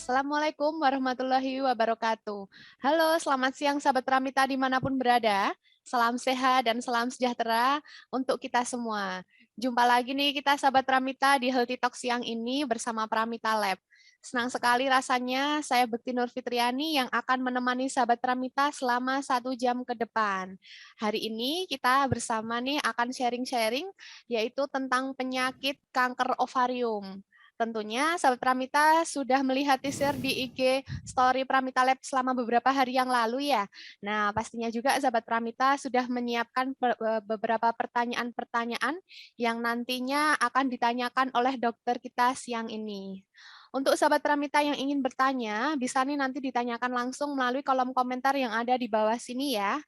Assalamualaikum warahmatullahi wabarakatuh. Halo, selamat siang sahabat Pramita dimanapun berada. Salam sehat dan salam sejahtera untuk kita semua. Jumpa lagi nih kita sahabat Pramita di Healthy Talk siang ini bersama Pramita Lab. Senang sekali rasanya saya Bekti Nur Fitriani yang akan menemani sahabat Pramita selama 1 jam ke depan. Hari ini kita bersama nih akan sharing-sharing yaitu tentang penyakit kanker ovarium. Tentunya sahabat Pramita sudah melihat teaser di IG Story Pramita Lab selama beberapa hari yang lalu ya. Nah, pastinya juga sahabat Pramita sudah menyiapkan beberapa pertanyaan-pertanyaan yang nantinya akan ditanyakan oleh dokter kita siang ini. Untuk sahabat Pramita yang ingin bertanya, bisa nih nanti ditanyakan langsung melalui kolom komentar yang ada di bawah sini ya.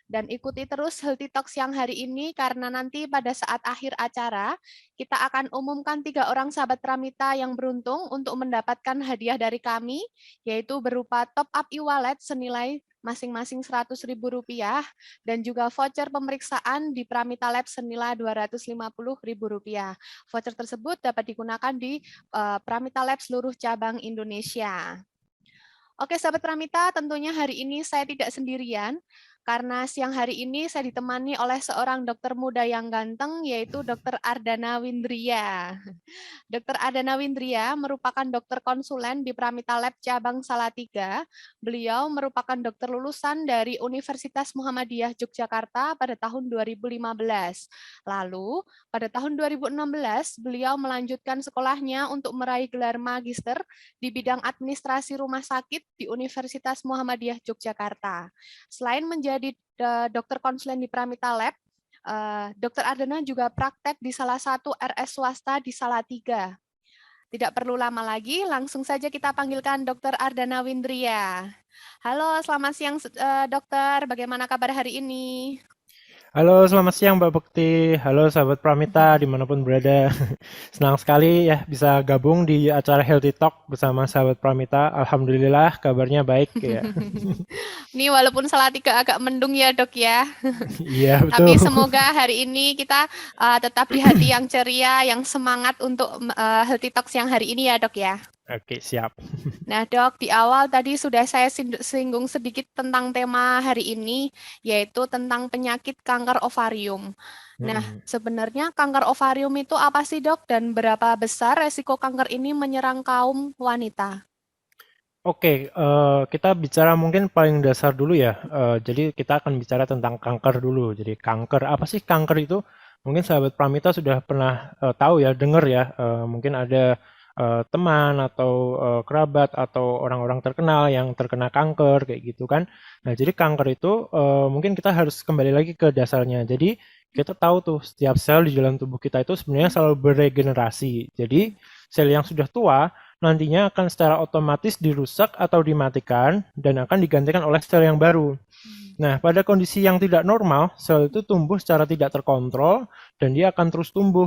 Dan ikuti terus Healthy Talk siang hari ini karena nanti pada saat akhir acara kita akan umumkan 3 orang sahabat Pramita yang beruntung untuk mendapatkan hadiah dari kami, yaitu berupa top up e-wallet senilai masing-masing Rp100.000 dan juga voucher pemeriksaan di Pramita Lab senilai Rp250.000. Voucher tersebut dapat digunakan di Pramita Lab seluruh cabang Indonesia. Oke, sahabat Pramita, tentunya hari ini saya tidak sendirian, karena siang hari ini saya ditemani oleh seorang dokter muda yang ganteng, yaitu Dokter Ardana Windria. Dokter Ardana Windria merupakan dokter konsulen di Pramita Lab cabang Salatiga. Beliau merupakan dokter lulusan dari Universitas Muhammadiyah Yogyakarta pada tahun 2015. Lalu, pada tahun 2016, beliau melanjutkan sekolahnya untuk meraih gelar magister di bidang administrasi rumah sakit di Universitas Muhammadiyah Yogyakarta. Selain menjadi dokter konsulen di Pramita Lab, Dr. Ardana juga praktek di salah satu RS swasta di Salatiga. Tidak perlu lama lagi, langsung saja kita panggilkan Dr. Ardana Windria. Halo, selamat siang dokter. Bagaimana kabar hari ini? Halo, selamat siang Mbak Bekti. Halo sahabat Pramita dimanapun berada. Senang sekali ya bisa gabung di acara Healthy Talk bersama sahabat Pramita. Alhamdulillah kabarnya baik ya. Ini walaupun Salatiga agak mendung ya dok ya. Iya betul. Tapi semoga hari ini kita tetap di hati yang ceria, yang semangat untuk Healthy Talks yang hari ini ya dok ya. Oke, siap. Nah dok, di awal tadi sudah saya singgung sedikit tentang tema hari ini, yaitu tentang penyakit kanker ovarium. Nah, sebenarnya kanker ovarium itu apa sih dok, dan berapa besar resiko kanker ini menyerang kaum wanita? Oke, kita bicara mungkin paling dasar dulu ya. Jadi kita akan bicara tentang kanker dulu. Jadi kanker, apa sih kanker itu? Mungkin sahabat Pramita sudah pernah tahu ya, dengar ya. Mungkin ada teman atau kerabat atau orang-orang terkenal yang terkena kanker kayak gitu kan. Nah, jadi kanker itu mungkin kita harus kembali lagi ke dasarnya. Jadi kita tahu tuh setiap sel di dalam tubuh kita itu sebenarnya selalu beregenerasi. Jadi sel yang sudah tua nantinya akan secara otomatis dirusak atau dimatikan dan akan digantikan oleh sel yang baru. Nah, pada kondisi yang tidak normal, sel itu tumbuh secara tidak terkontrol dan dia akan terus tumbuh.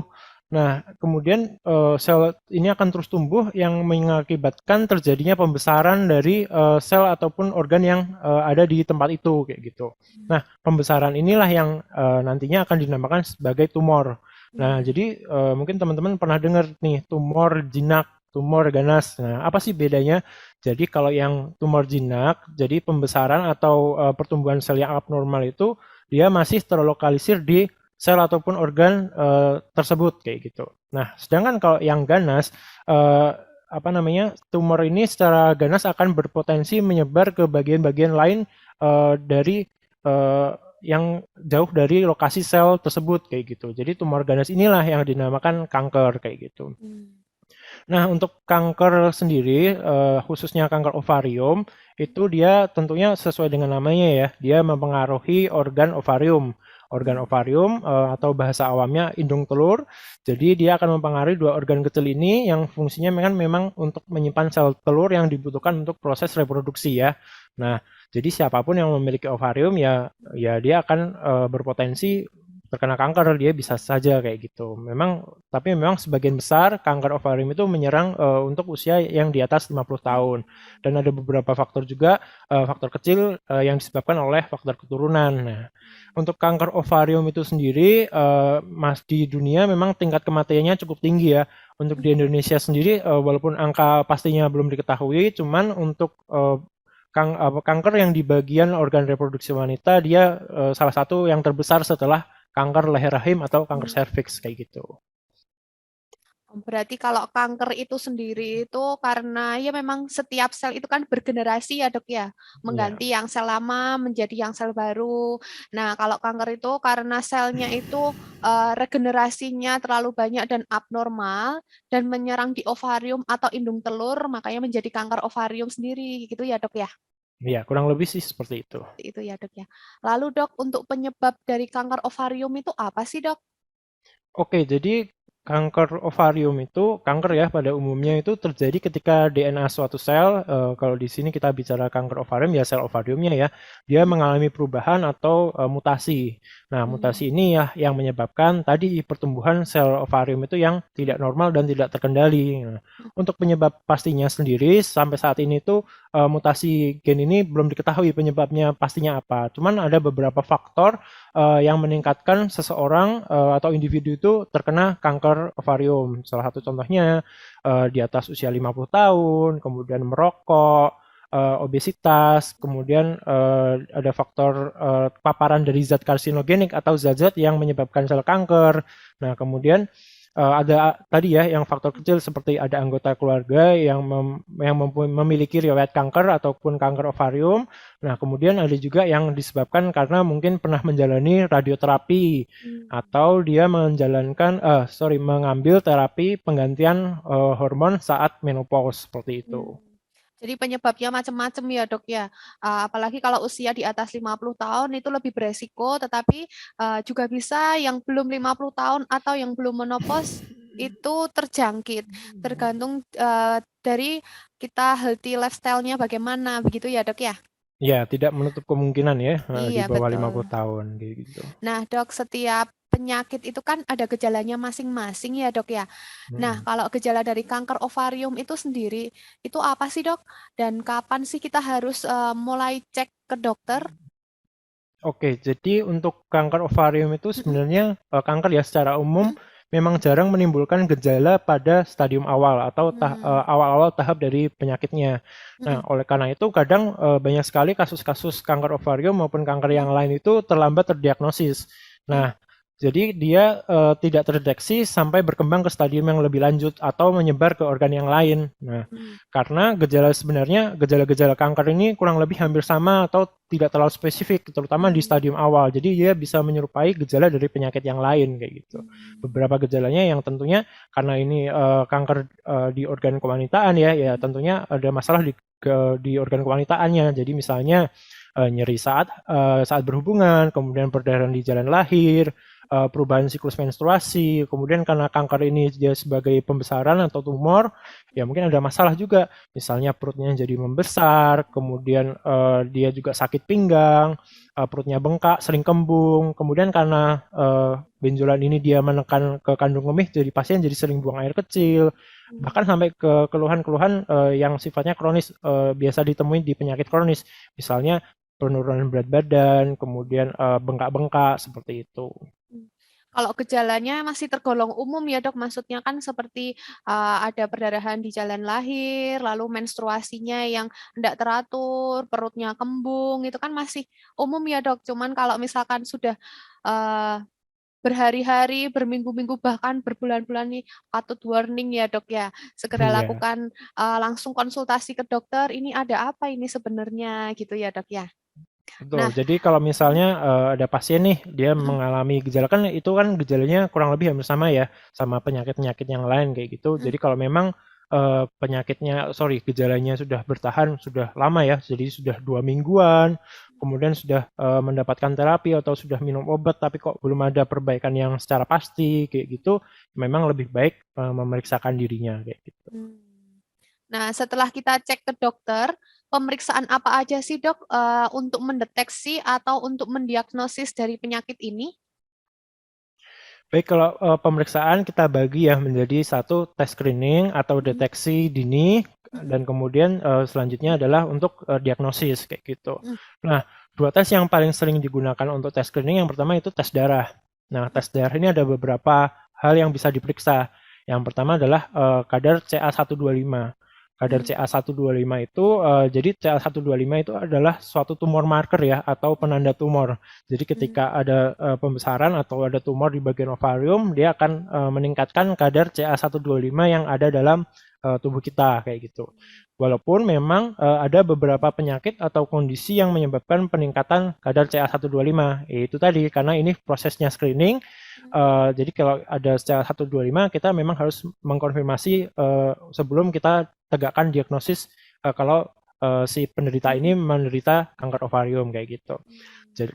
Nah, kemudian sel ini akan terus tumbuh yang mengakibatkan terjadinya pembesaran dari sel ataupun organ yang ada di tempat itu kayak gitu. Nah, pembesaran inilah yang nantinya akan dinamakan sebagai tumor. Nah, jadi mungkin teman-teman pernah dengar nih tumor jinak, tumor ganas. Nah, apa sih bedanya? Jadi kalau yang tumor jinak, jadi pembesaran atau pertumbuhan sel yang abnormal itu dia masih terlokalisir di sel ataupun organ tersebut kayak gitu. Nah, sedangkan kalau yang ganas apa namanya? Tumor ini secara ganas akan berpotensi menyebar ke bagian-bagian lain dari yang jauh dari lokasi sel tersebut kayak gitu. Jadi tumor ganas inilah yang dinamakan kanker kayak gitu. Nah, untuk kanker sendiri, khususnya kanker ovarium, itu dia tentunya sesuai dengan namanya ya, dia mempengaruhi organ ovarium. Organ ovarium atau bahasa awamnya indung telur. Jadi dia akan mempengaruhi 2 organ kecil ini yang fungsinya memang untuk menyimpan sel telur yang dibutuhkan untuk proses reproduksi ya. Nah, jadi siapapun yang memiliki ovarium ya dia akan berpotensi terkena kanker, dia bisa saja kayak gitu. Tapi memang sebagian besar kanker ovarium itu menyerang untuk usia yang di atas 50 tahun. Dan ada beberapa faktor juga, faktor kecil yang disebabkan oleh faktor keturunan. Nah, untuk kanker ovarium itu sendiri, di dunia memang tingkat kematiannya cukup tinggi ya. Untuk di Indonesia sendiri, walaupun angka pastinya belum diketahui, cuman untuk kanker yang di bagian organ reproduksi wanita, dia salah satu yang terbesar setelah kanker leher rahim atau kanker serviks kayak gitu. Berarti kalau kanker itu sendiri itu karena ya memang setiap sel itu kan bergenerasi ya dok ya, mengganti yang sel lama menjadi yang sel baru. Nah kalau kanker itu karena selnya itu regenerasinya terlalu banyak dan abnormal dan menyerang di ovarium atau indung telur, makanya menjadi kanker ovarium sendiri gitu ya dok ya. Ya, kurang lebih sih seperti itu. Itu ya dok ya. Lalu dok untuk penyebab dari kanker ovarium itu apa sih dok? Oke, jadi kanker ovarium itu, kanker ya pada umumnya itu terjadi ketika DNA suatu sel, kalau di sini kita bicara kanker ovarium ya sel ovariumnya ya, dia mengalami perubahan atau mutasi. Nah, mutasi ini ya yang menyebabkan tadi pertumbuhan sel ovarium itu yang tidak normal dan tidak terkendali. Nah, untuk penyebab pastinya sendiri sampai saat ini tuh mutasi gen ini belum diketahui penyebabnya pastinya apa. Cuman ada beberapa faktor yang meningkatkan seseorang atau individu itu terkena kanker ovarium. Salah satu contohnya di atas usia 50 tahun, kemudian merokok, obesitas, kemudian ada faktor paparan dari zat karsinogenik atau zat-zat yang menyebabkan sel kanker. Nah, kemudian ada tadi ya yang faktor kecil seperti ada anggota keluarga yang memiliki riwayat kanker ataupun kanker ovarium. Nah, kemudian ada juga yang disebabkan karena mungkin pernah menjalani radioterapi atau dia mengambil terapi penggantian hormon saat menopause seperti itu. Jadi penyebabnya macam-macam ya dok ya. Apalagi kalau usia di atas 50 tahun itu lebih beresiko, tetapi juga bisa yang belum 50 tahun atau yang belum menopause itu terjangkit. Tergantung dari kita healthy lifestyle-nya bagaimana, begitu ya dok ya? Ya, tidak menutup kemungkinan ya di Iya bawah betul. 50 tahun gitu. Nah dok, setiap penyakit itu kan ada gejalanya masing-masing ya dok ya. Nah kalau gejala dari kanker ovarium itu sendiri, itu apa sih dok? Dan kapan sih kita harus mulai cek ke dokter? Oke, jadi untuk kanker ovarium itu sebenarnya kanker ya secara umum memang jarang menimbulkan gejala pada stadium awal atau awal-awal tahap dari penyakitnya. Nah, oleh karena itu kadang banyak sekali kasus-kasus kanker ovarium maupun kanker yang lain itu terlambat terdiagnosis. Nah, jadi dia tidak terdeteksi sampai berkembang ke stadium yang lebih lanjut atau menyebar ke organ yang lain. Nah, karena gejala-gejala kanker ini kurang lebih hampir sama atau tidak terlalu spesifik, terutama di stadium awal. Jadi dia bisa menyerupai gejala dari penyakit yang lain kayak gitu. Beberapa gejalanya yang tentunya karena ini kanker di organ kewanitaan ya tentunya ada masalah di organ kewanitaannya. Jadi misalnya nyeri saat berhubungan, kemudian perdarahan di jalan lahir, perubahan siklus menstruasi, kemudian karena kanker ini dia sebagai pembesaran atau tumor, ya mungkin ada masalah juga, misalnya perutnya jadi membesar, kemudian dia juga sakit pinggang, perutnya bengkak, sering kembung, kemudian karena benjolan ini dia menekan ke kandung kemih, jadi pasien jadi sering buang air kecil, bahkan sampai ke keluhan-keluhan yang sifatnya kronis, biasa ditemui di penyakit kronis, misalnya penurunan berat badan, kemudian bengkak-bengkak seperti itu. Kalau gejalanya masih tergolong umum ya dok, maksudnya kan seperti ada perdarahan di jalan lahir, lalu menstruasinya yang tidak teratur, perutnya kembung, itu kan masih umum ya dok. Cuman kalau misalkan sudah uh, berhari-hari, berminggu-minggu, bahkan berbulan-bulan nih patut warning ya dok ya. Segera Iya. lakukan langsung konsultasi ke dokter, ini ada apa ini sebenarnya gitu ya dok ya. Betul. Nah, Jadi kalau misalnya ada pasien nih, dia mengalami gejala kan itu kan gejalanya kurang lebih hampir sama ya, sama penyakit-penyakit yang lain kayak gitu. Jadi kalau memang gejalanya sudah bertahan sudah lama ya, jadi sudah 2 mingguan, kemudian sudah mendapatkan terapi atau sudah minum obat, tapi kok belum ada perbaikan yang secara pasti kayak gitu, memang lebih baik memeriksakan dirinya kayak gitu. Nah, setelah kita cek ke dokter, pemeriksaan apa aja sih dok untuk mendeteksi atau untuk mendiagnosis dari penyakit ini? Baik, kalau pemeriksaan kita bagi ya menjadi satu tes screening atau deteksi dini, dan kemudian selanjutnya adalah untuk diagnosis kayak gitu. Nah, dua tes yang paling sering digunakan untuk tes screening yang pertama itu tes darah. Nah, tes darah ini ada beberapa hal yang bisa diperiksa. Yang pertama adalah kadar CA125. Kadar CA125 itu, jadi CA125 itu adalah suatu tumor marker ya, atau penanda tumor. Jadi ketika ada pembesaran atau ada tumor di bagian ovarium, dia akan meningkatkan kadar CA125 yang ada dalam tubuh kita kayak gitu. Walaupun memang ada beberapa penyakit atau kondisi yang menyebabkan peningkatan kadar CA125. Itu tadi karena ini prosesnya screening. Jadi kalau ada CA125 kita memang harus mengkonfirmasi sebelum kita tegakkan diagnosis kalau si penderita ini menderita kanker ovarium kayak gitu. Jadi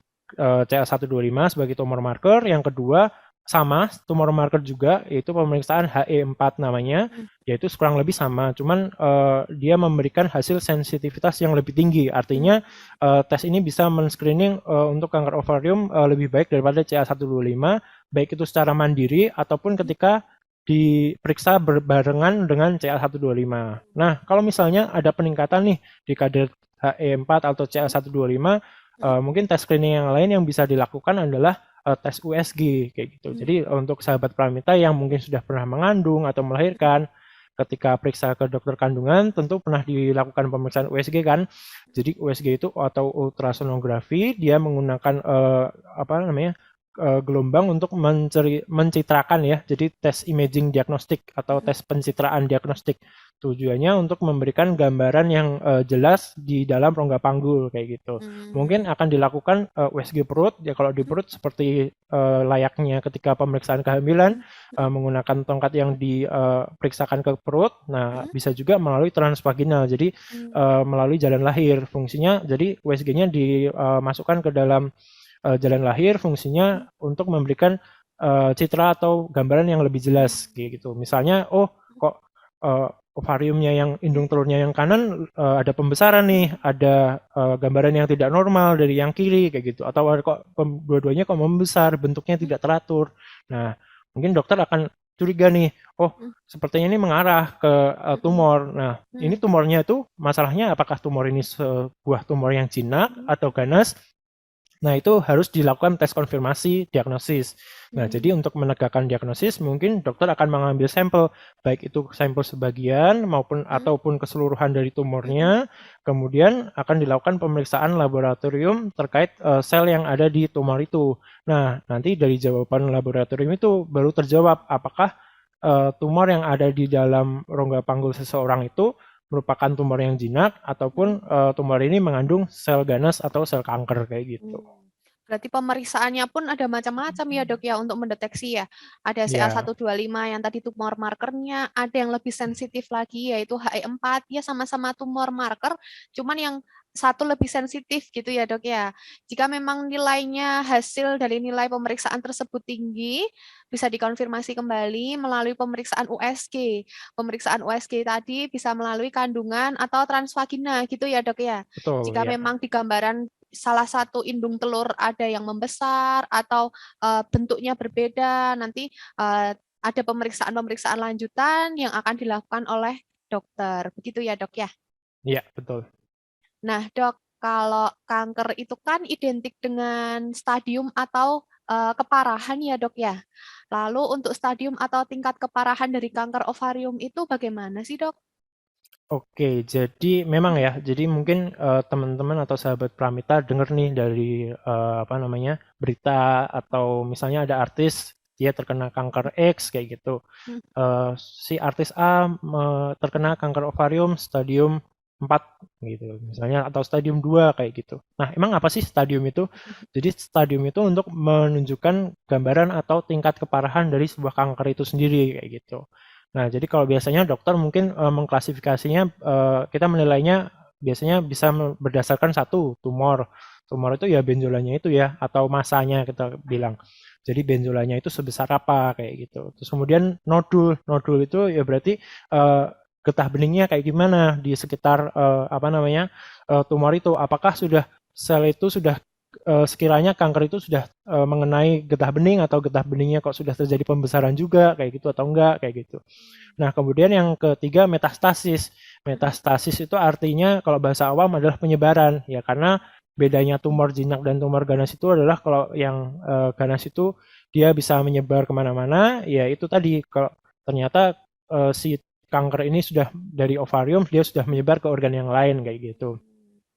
CA125 sebagai tumor marker. Yang kedua sama tumor marker juga, yaitu pemeriksaan HE4 namanya, yaitu kurang lebih sama, cuman dia memberikan hasil sensitivitas yang lebih tinggi. Artinya tes ini bisa men-screening untuk kanker ovarium lebih baik daripada CA125, baik itu secara mandiri ataupun ketika diperiksa berbarengan dengan CA125. Nah, kalau misalnya ada peningkatan nih di kadar HE4 atau CA125, mungkin tes screening yang lain yang bisa dilakukan adalah tes USG kayak gitu. Jadi untuk sahabat Pramita yang mungkin sudah pernah mengandung atau melahirkan, ketika periksa ke dokter kandungan tentu pernah dilakukan pemeriksaan USG kan. Jadi USG itu atau ultrasonografi, dia menggunakan gelombang untuk mencitrakan ya. Jadi tes imaging diagnostik atau tes pencitraan diagnostik. Tujuannya untuk memberikan gambaran yang jelas di dalam rongga panggul kayak gitu. Mungkin akan dilakukan USG perut ya, kalau di perut seperti layaknya ketika pemeriksaan kehamilan, menggunakan tongkat yang diperiksakan ke perut. Nah, bisa juga melalui transvaginal. Jadi melalui jalan lahir fungsinya. Jadi USG-nya dimasukkan ke dalam jalan lahir, fungsinya untuk memberikan citra atau gambaran yang lebih jelas gitu. Misalnya, kok ovariumnya yang indung telurnya yang kanan ada pembesaran nih, ada gambaran yang tidak normal dari yang kiri kayak gitu, atau kok dua-duanya kok membesar, bentuknya tidak teratur. Nah, mungkin dokter akan curiga nih, sepertinya ini mengarah ke tumor. Nah, ini tumornya itu masalahnya apakah tumor ini sebuah tumor yang jinak atau ganas? Nah, itu harus dilakukan tes konfirmasi diagnosis. Nah, jadi untuk menegakkan diagnosis, mungkin dokter akan mengambil sampel, baik itu sampel sebagian maupun ataupun keseluruhan dari tumornya. Kemudian akan dilakukan pemeriksaan laboratorium terkait sel yang ada di tumor itu. Nah, nanti dari jawaban laboratorium itu baru terjawab apakah tumor yang ada di dalam rongga panggul seseorang itu merupakan tumor yang jinak ataupun tumor ini mengandung sel ganas atau sel kanker kayak gitu. Berarti pemeriksaannya pun ada macam-macam ya dok ya untuk mendeteksi ya. Ada Ya. CA125 yang tadi tumor markernya, ada yang lebih sensitif lagi yaitu HE4, ya sama-sama tumor marker, cuman yang satu lebih sensitif gitu ya dok ya. Jika memang nilainya hasil dari nilai pemeriksaan tersebut tinggi, bisa dikonfirmasi kembali melalui pemeriksaan USG. Pemeriksaan USG tadi bisa melalui kandungan atau transvagina gitu ya dok ya. Betul, Jika ya. memang di gambaran salah satu indung telur ada yang membesar atau bentuknya berbeda, nanti ada pemeriksaan-pemeriksaan lanjutan yang akan dilakukan oleh dokter. Begitu ya dok ya? Iya, betul. Nah dok, kalau kanker itu kan identik dengan stadium atau keparahan ya dok ya. Lalu untuk stadium atau tingkat keparahan dari kanker ovarium itu bagaimana sih dok? Oke, jadi memang ya, jadi mungkin teman-teman atau sahabat Pramita dengar nih dari berita atau misalnya ada artis dia terkena kanker X kayak gitu. Si artis A terkena kanker ovarium stadium 4 gitu misalnya, atau stadium 2 kayak gitu. Nah, emang apa sih stadium itu? Jadi stadium itu untuk menunjukkan gambaran atau tingkat keparahan dari sebuah kanker itu sendiri kayak gitu. Nah, jadi kalau biasanya dokter mungkin mengklasifikasinya, kita menilainya biasanya bisa berdasarkan satu tumor. Tumor itu ya benjolannya itu ya, atau masanya kita bilang. Jadi benjolannya itu sebesar apa kayak gitu. Terus kemudian nodul, nodul itu ya berarti getah beningnya kayak gimana di sekitar tumor itu. Apakah sudah sel itu sudah sekiranya kanker itu sudah mengenai getah bening atau getah beningnya kok sudah terjadi pembesaran juga kayak gitu atau enggak kayak gitu. Nah, kemudian yang ketiga metastasis. Metastasis itu artinya kalau bahasa awam adalah penyebaran ya, karena bedanya tumor jinak dan tumor ganas itu adalah kalau yang ganas itu dia bisa menyebar kemana-mana, ya itu tadi kalau ternyata si kanker ini sudah dari ovarium dia sudah menyebar ke organ yang lain kayak gitu.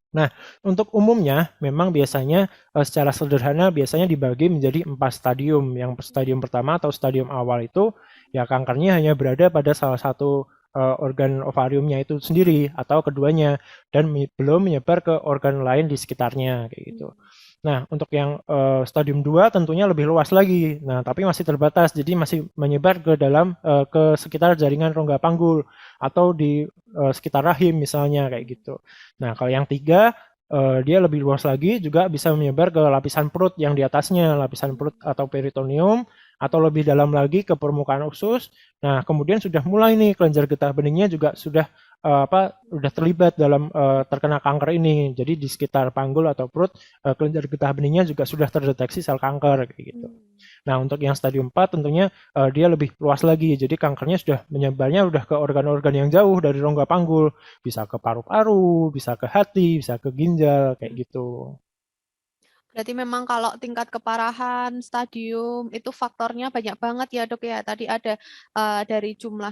Nah, untuk umumnya memang biasanya secara sederhana biasanya dibagi menjadi 4 stadium. Yang stadium pertama atau stadium awal itu ya kankernya hanya berada pada salah satu organ ovariumnya itu sendiri atau keduanya dan belum menyebar ke organ lain di sekitarnya kayak gitu. Nah, untuk yang stadium 2 tentunya lebih luas lagi. Nah, tapi masih terbatas, jadi masih menyebar ke dalam ke sekitar jaringan rongga panggul atau di sekitar rahim misalnya kayak gitu. Nah, kalau yang 3 dia lebih luas lagi, juga bisa menyebar ke lapisan perut yang di atasnya, lapisan perut atau peritoneum, atau lebih dalam lagi ke permukaan usus. Nah, kemudian sudah mulai nih kelenjar getah beningnya juga sudah udah terlibat dalam terkena kanker ini. Jadi di sekitar panggul atau perut kelenjar getah beningnya juga sudah terdeteksi sel kanker kayak gitu. Nah, untuk yang stadium 4 tentunya dia lebih luas lagi. Jadi kankernya sudah menyebarnya udah ke organ-organ yang jauh dari rongga panggul. Bisa ke paru-paru, bisa ke hati, bisa ke ginjal kayak gitu. Berarti memang kalau tingkat keparahan, stadium itu faktornya banyak banget ya dok ya. Tadi ada dari jumlah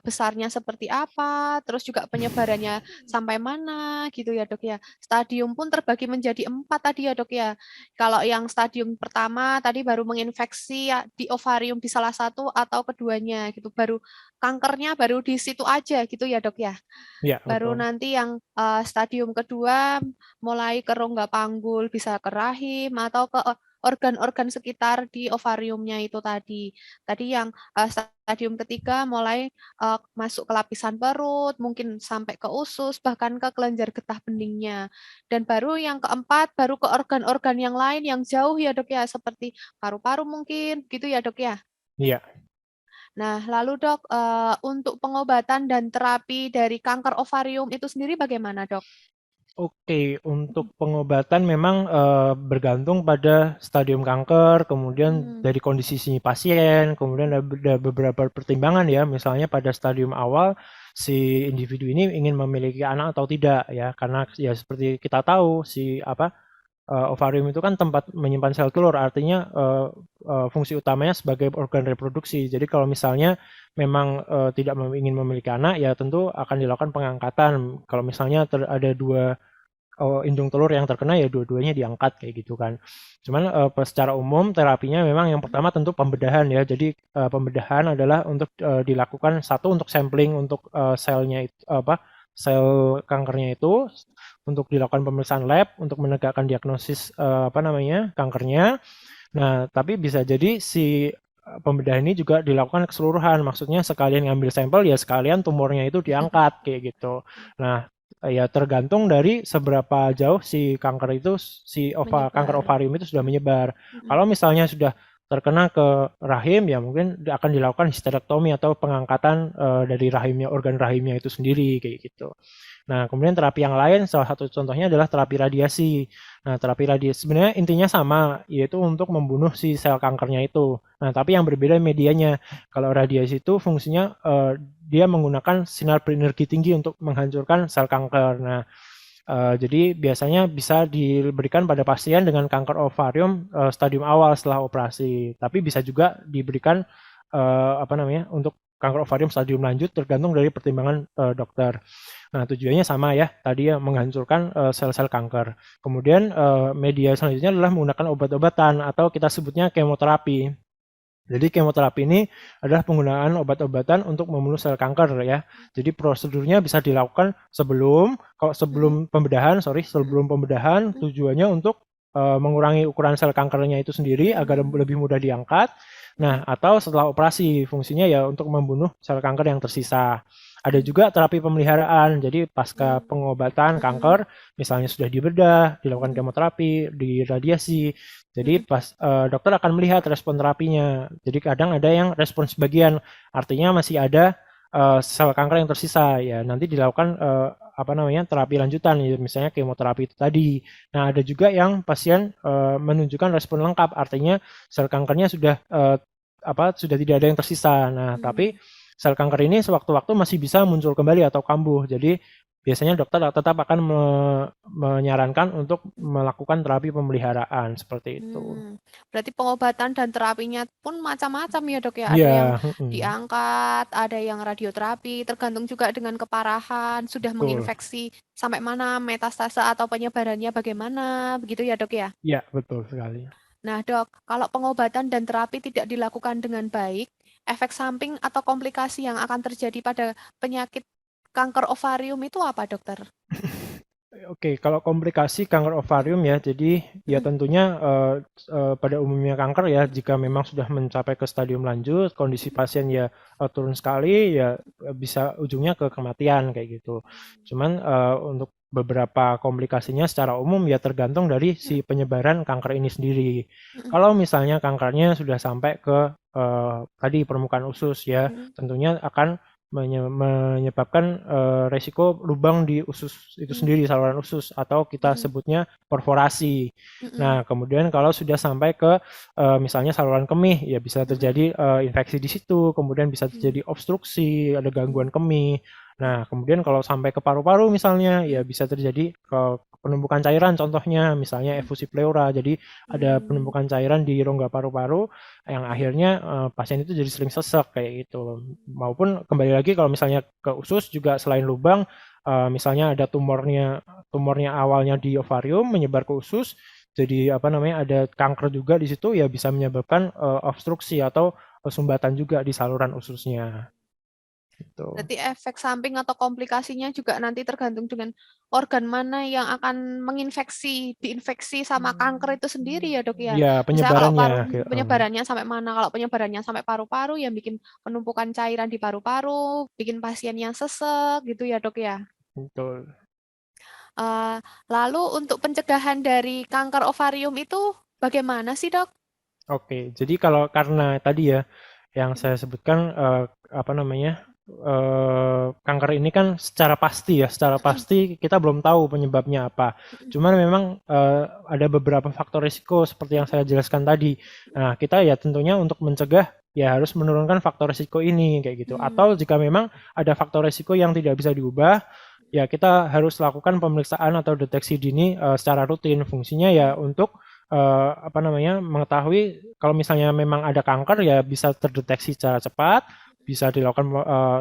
besarnya seperti apa, terus juga penyebarannya sampai mana gitu ya dok ya. Stadium pun terbagi menjadi 4 tadi ya dok ya. Kalau yang stadium pertama tadi baru menginfeksi ya, di ovarium di salah satu atau keduanya gitu. Baru kankernya baru di situ aja gitu ya dok ya. Ya, Baru betul. nanti yang stadium kedua mulai ke rongga panggul, bisa ke rahim atau ke organ-organ sekitar di ovariumnya itu tadi. Tadi yang stadium ketiga mulai masuk ke lapisan perut, mungkin sampai ke usus, bahkan ke kelenjar getah beningnya. Dan baru yang keempat, baru ke organ-organ yang lain yang jauh ya dok ya, seperti paru-paru mungkin, gitu ya dok ya. Iya. Nah, lalu dok, untuk pengobatan dan terapi dari kanker ovarium itu sendiri bagaimana dok? Oke, untuk pengobatan memang bergantung pada stadium kanker, kemudian Hmm. dari kondisi si pasien, kemudian ada beberapa pertimbangan ya, misalnya pada stadium awal si individu ini ingin memiliki anak atau tidak ya, karena ya seperti kita tahu si ovarium itu kan tempat menyimpan sel telur, artinya fungsi utamanya sebagai organ reproduksi. Jadi kalau misalnya memang tidak ingin memiliki anak, ya tentu akan dilakukan pengangkatan. Kalau misalnya ada dua indung telur yang terkena, ya dua-duanya diangkat kayak gitu kan. Cuman secara umum terapinya memang yang pertama tentu pembedahan ya. Jadi pembedahan adalah untuk dilakukan satu untuk sampling untuk selnya itu sel kankernya itu, untuk dilakukan pemeriksaan lab untuk menegakkan diagnosis kankernya. Nah, tapi bisa jadi si pembedahan ini juga dilakukan keseluruhan, maksudnya sekalian ngambil sampel ya sekalian tumornya itu diangkat kayak gitu. Nah, ya tergantung dari seberapa jauh si kanker itu kanker Menyebar. ovarium itu sudah menyebar. Kalau misalnya sudah terkena ke rahim, ya mungkin akan dilakukan histerektomi atau pengangkatan dari rahimnya, organ rahimnya itu sendiri kayak gitu. Nah, kemudian terapi yang lain, salah satu contohnya adalah terapi radiasi. Nah, terapi radiasi sebenarnya intinya sama, yaitu untuk membunuh si sel kankernya itu. Nah, tapi yang berbeda medianya. Kalau radiasi itu fungsinya dia menggunakan sinar berenergi tinggi untuk menghancurkan sel kanker. Nah, jadi biasanya bisa diberikan pada pasien dengan kanker ovarium stadium awal setelah operasi. Tapi bisa juga diberikan untuk kanker ovarium stadium lanjut, tergantung dari pertimbangan dokter. Nah, tujuannya sama ya, tadi ya menghancurkan sel-sel kanker. Kemudian media selanjutnya adalah menggunakan obat-obatan atau kita sebutnya kemoterapi. Jadi kemoterapi ini adalah penggunaan obat-obatan untuk membunuh sel kanker ya. Jadi prosedurnya bisa dilakukan sebelum pembedahan tujuannya untuk mengurangi ukuran sel kankernya itu sendiri agar lebih mudah diangkat. Nah, atau setelah operasi, fungsinya ya untuk membunuh sel kanker yang tersisa. Ada juga terapi pemeliharaan, jadi pasca pengobatan kanker, misalnya sudah dibedah, dilakukan kemoterapi, diradiasi, jadi dokter akan melihat respon terapinya. Jadi kadang ada yang respon sebagian, artinya masih ada sel kanker yang tersisa, ya nanti dilakukan apa namanya terapi lanjutan, ya, misalnya kemoterapi itu tadi. Nah, ada juga yang pasien menunjukkan respon lengkap, artinya sel kankernya sudah sudah tidak ada yang tersisa. Nah, tapi sel kanker ini sewaktu-waktu masih bisa muncul kembali atau kambuh. Jadi biasanya dokter tetap akan menyarankan untuk melakukan terapi pemeliharaan seperti itu. Berarti pengobatan dan terapinya pun macam-macam ya dok ya. Ada Iya, yang diangkat, ada yang radioterapi, tergantung juga dengan keparahan, sudah betul. menginfeksi sampai mana, metastase atau penyebarannya bagaimana, begitu ya dok ya. Iya, betul sekali. Nah dok, kalau pengobatan dan terapi tidak dilakukan dengan baik, efek samping atau komplikasi yang akan terjadi pada penyakit kanker ovarium itu apa dokter? Oke, kalau komplikasi kanker ovarium ya, jadi ya tentunya pada umumnya kanker ya, jika memang sudah mencapai ke stadium lanjut, kondisi pasien ya turun sekali, ya bisa ujungnya ke kematian kayak gitu. Cuman untuk beberapa komplikasinya secara umum ya tergantung dari si penyebaran kanker ini sendiri. Kalau misalnya kankernya sudah sampai ke tadi permukaan usus ya, tentunya akan menyebabkan resiko lubang di usus itu sendiri, saluran usus, atau kita sebutnya perforasi. Nah, kemudian kalau sudah sampai ke misalnya saluran kemih, ya bisa terjadi infeksi di situ, kemudian bisa terjadi obstruksi, ada gangguan kemih. Nah, kemudian kalau sampai ke paru-paru misalnya, ya bisa terjadi ke penumpukan cairan, contohnya misalnya efusi pleura. Jadi ada penumpukan cairan di rongga paru-paru yang akhirnya pasien itu jadi sering sesek kayak gitu. Maupun kembali lagi kalau misalnya ke usus juga selain lubang, misalnya ada tumornya awalnya di ovarium menyebar ke usus, jadi apa namanya ada kanker juga di situ, ya bisa menyebabkan obstruksi atau sumbatan juga di saluran ususnya. Gitu. Berarti efek samping atau komplikasinya juga nanti tergantung dengan organ mana yang akan diinfeksi sama kanker itu sendiri ya dok ya. Ya, Misalnya kalau penyebarannya. penyebarannya sampai mana, kalau penyebarannya sampai paru-paru yang bikin penumpukan cairan di paru-paru, bikin pasien yang sesek gitu ya dok ya. Betul. Lalu untuk pencegahan dari kanker ovarium itu bagaimana sih dok? Oke, jadi kalau karena tadi ya yang saya sebutkan apa namanya kanker ini kan secara pasti kita belum tahu penyebabnya apa. Cuman memang ada beberapa faktor risiko seperti yang saya jelaskan tadi. Nah, kita ya tentunya untuk mencegah ya harus menurunkan faktor risiko ini kayak gitu. Atau jika memang ada faktor risiko yang tidak bisa diubah, ya kita harus lakukan pemeriksaan atau deteksi dini secara rutin. Fungsinya ya untuk apa namanya mengetahui kalau misalnya memang ada kanker ya bisa terdeteksi secara cepat, bisa dilakukan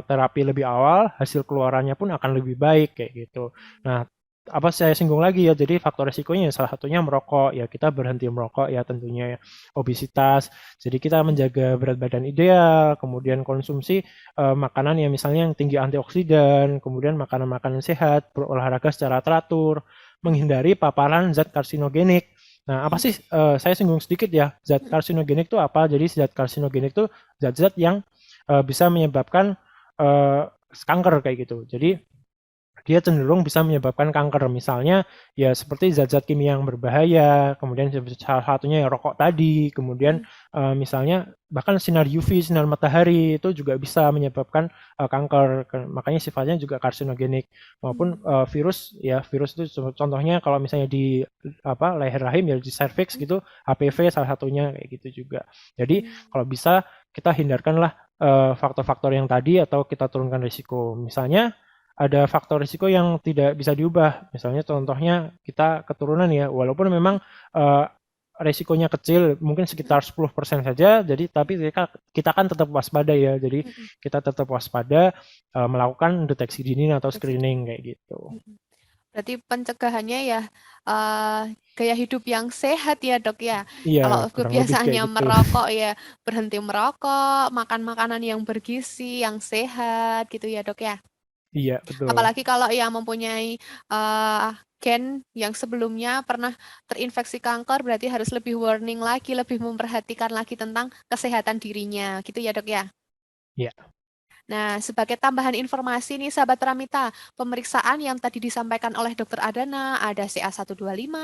terapi lebih awal, hasil keluarannya pun akan lebih baik kayak gitu. Nah, apa saya singgung lagi ya, jadi faktor resikonya salah satunya merokok, ya kita berhenti merokok ya tentunya ya, obesitas, jadi kita menjaga berat badan ideal, kemudian konsumsi makanan yang misalnya yang tinggi antioksidan, kemudian makanan-makanan sehat, berolahraga secara teratur, menghindari paparan zat karsinogenik. Nah, apa sih saya singgung sedikit ya, zat karsinogenik itu apa? Jadi zat karsinogenik itu zat-zat yang bisa menyebabkan kanker kayak gitu. Jadi dia cenderung bisa menyebabkan kanker. Misalnya ya seperti zat-zat kimia yang berbahaya, kemudian salah satunya ya rokok tadi, kemudian misalnya bahkan sinar UV, sinar matahari itu juga bisa menyebabkan kanker. Makanya sifatnya juga karsinogenik. Maupun virus ya, virus itu contohnya kalau misalnya di leher rahim ya di cervix gitu, HPV salah satunya kayak gitu juga. Jadi kalau bisa kita hindarkanlah faktor-faktor yang tadi atau kita turunkan risiko. Misalnya ada faktor risiko yang tidak bisa diubah. Misalnya contohnya kita keturunan ya, walaupun memang resikonya kecil, mungkin sekitar 10% saja, jadi tapi kita kan tetap waspada ya. Jadi kita tetap waspada melakukan deteksi dini atau screening kayak gitu. Berarti pencegahannya ya gaya hidup yang sehat ya dok ya. Iya, Kalau kurang lebih kayak kebiasaannya gitu. merokok ya berhenti merokok, makan makanan yang bergizi, yang sehat gitu ya dok ya. Iya, betul. Apalagi kalau yang mempunyai gen yang sebelumnya pernah terinfeksi kanker, berarti harus lebih warning lagi, lebih memperhatikan lagi tentang kesehatan dirinya, gitu ya dok ya. Iya. Nah, sebagai tambahan informasi nih sahabat Ramita, pemeriksaan yang tadi disampaikan oleh Dokter Adana, ada CA125,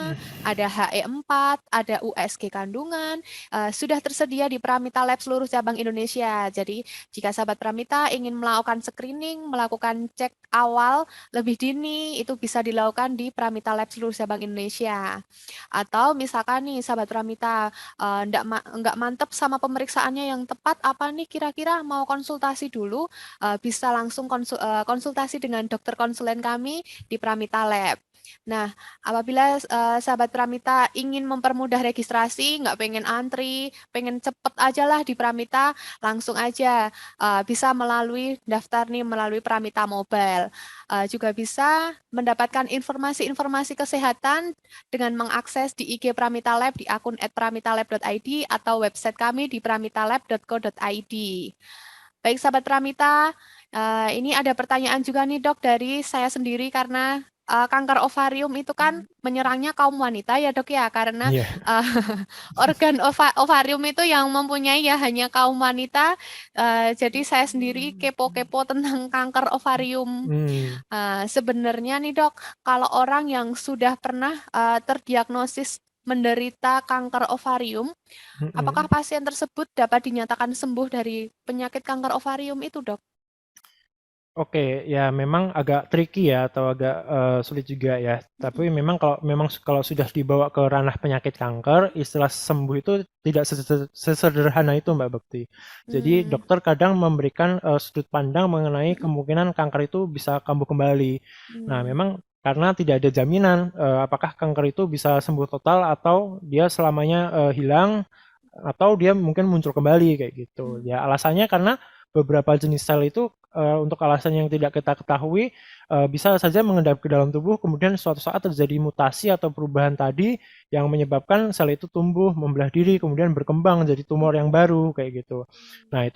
ada HE4, ada USG kandungan, sudah tersedia di Pramita Lab seluruh cabang Indonesia. Jadi, jika sahabat Pramita ingin melakukan screening, melakukan cek awal lebih dini, itu bisa dilakukan di Pramita Lab seluruh cabang Indonesia. Atau misalkan nih sahabat Pramita, nggak mantep sama pemeriksaannya yang tepat, apa nih kira-kira mau konsultasi dulu, bisa langsung konsultasi dengan dokter konsulen kami di Pramita Lab. Nah, apabila sahabat Pramita ingin mempermudah registrasi, nggak pengen antri, pengen cepet aja lah di Pramita, langsung aja bisa melalui daftar nih melalui Pramita Mobile. Juga bisa mendapatkan informasi-informasi kesehatan dengan mengakses di IG Pramita Lab di akun @pramitalab.id atau website kami di pramitalab.co.id. Baik sahabat Pramita, ini ada pertanyaan juga nih dok dari saya sendiri karena kanker ovarium itu kan menyerangnya kaum wanita ya dok ya, karena Iya. organ ovarium itu yang mempunyai ya hanya kaum wanita, jadi saya sendiri kepo-kepo tentang kanker ovarium. Sebenarnya nih dok, kalau orang yang sudah pernah terdiagnosis menderita kanker ovarium, apakah pasien tersebut dapat dinyatakan sembuh dari penyakit kanker ovarium itu, dok? Oke, ya memang agak tricky ya atau agak sulit juga ya. Tapi memang kalau sudah dibawa ke ranah penyakit kanker, istilah sembuh itu tidak sesederhana itu Mbak Bekti. Jadi dokter kadang memberikan sudut pandang mengenai kemungkinan kanker itu bisa kambuh kembali. Nah, memang karena tidak ada jaminan apakah kanker itu bisa sembuh total atau dia selamanya hilang atau dia mungkin muncul kembali kayak gitu. Ya alasannya karena beberapa jenis sel itu untuk alasan yang tidak kita ketahui bisa saja mengendap ke dalam tubuh, kemudian suatu saat terjadi mutasi atau perubahan tadi yang menyebabkan sel itu tumbuh, membelah diri, kemudian berkembang jadi tumor yang baru kayak gitu. Nah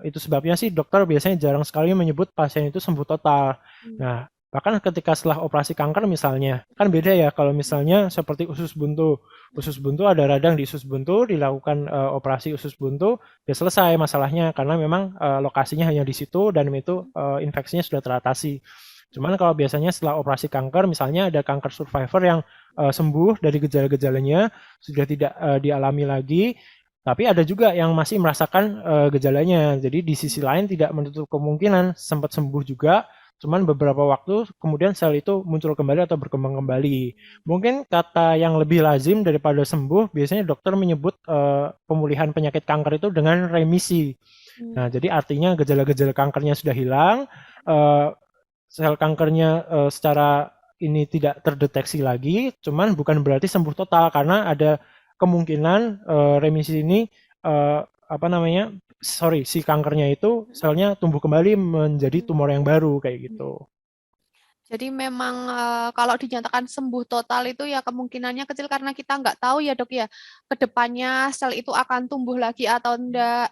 itu sebabnya sih dokter biasanya jarang sekali menyebut pasien itu sembuh total. Nah bahkan ketika setelah operasi kanker misalnya, kan beda ya kalau misalnya seperti usus buntu. Usus buntu ada radang di usus buntu, dilakukan operasi usus buntu, ya selesai masalahnya karena memang lokasinya hanya di situ dan itu infeksinya sudah teratasi. Cuman kalau biasanya setelah operasi kanker, misalnya ada kanker survivor yang sembuh dari gejala-gejalanya, sudah tidak dialami lagi, tapi ada juga yang masih merasakan gejalanya. Jadi di sisi lain tidak menutup kemungkinan sempat sembuh juga, cuman beberapa waktu kemudian sel itu muncul kembali atau berkembang kembali. Mungkin kata yang lebih lazim daripada sembuh, biasanya dokter menyebut pemulihan penyakit kanker itu dengan remisi. Nah, jadi artinya gejala-gejala kankernya sudah hilang, sel kankernya secara ini tidak terdeteksi lagi, cuman bukan berarti sembuh total karena ada kemungkinan remisi ini si kankernya itu selnya tumbuh kembali menjadi tumor yang baru kayak gitu. Jadi memang kalau dinyatakan sembuh total itu ya kemungkinannya kecil karena kita nggak tahu ya dok ya, ke depannya sel itu akan tumbuh lagi atau enggak,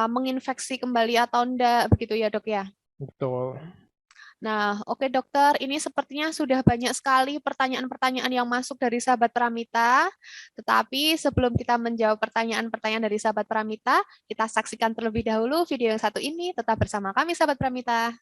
menginfeksi kembali atau enggak, begitu ya dok ya? Betul. Nah, oke dokter, ini sepertinya sudah banyak sekali pertanyaan-pertanyaan yang masuk dari sahabat Pramita. Tetapi sebelum kita menjawab pertanyaan-pertanyaan dari sahabat Pramita, kita saksikan terlebih dahulu video yang satu ini. Tetap bersama kami sahabat Pramita.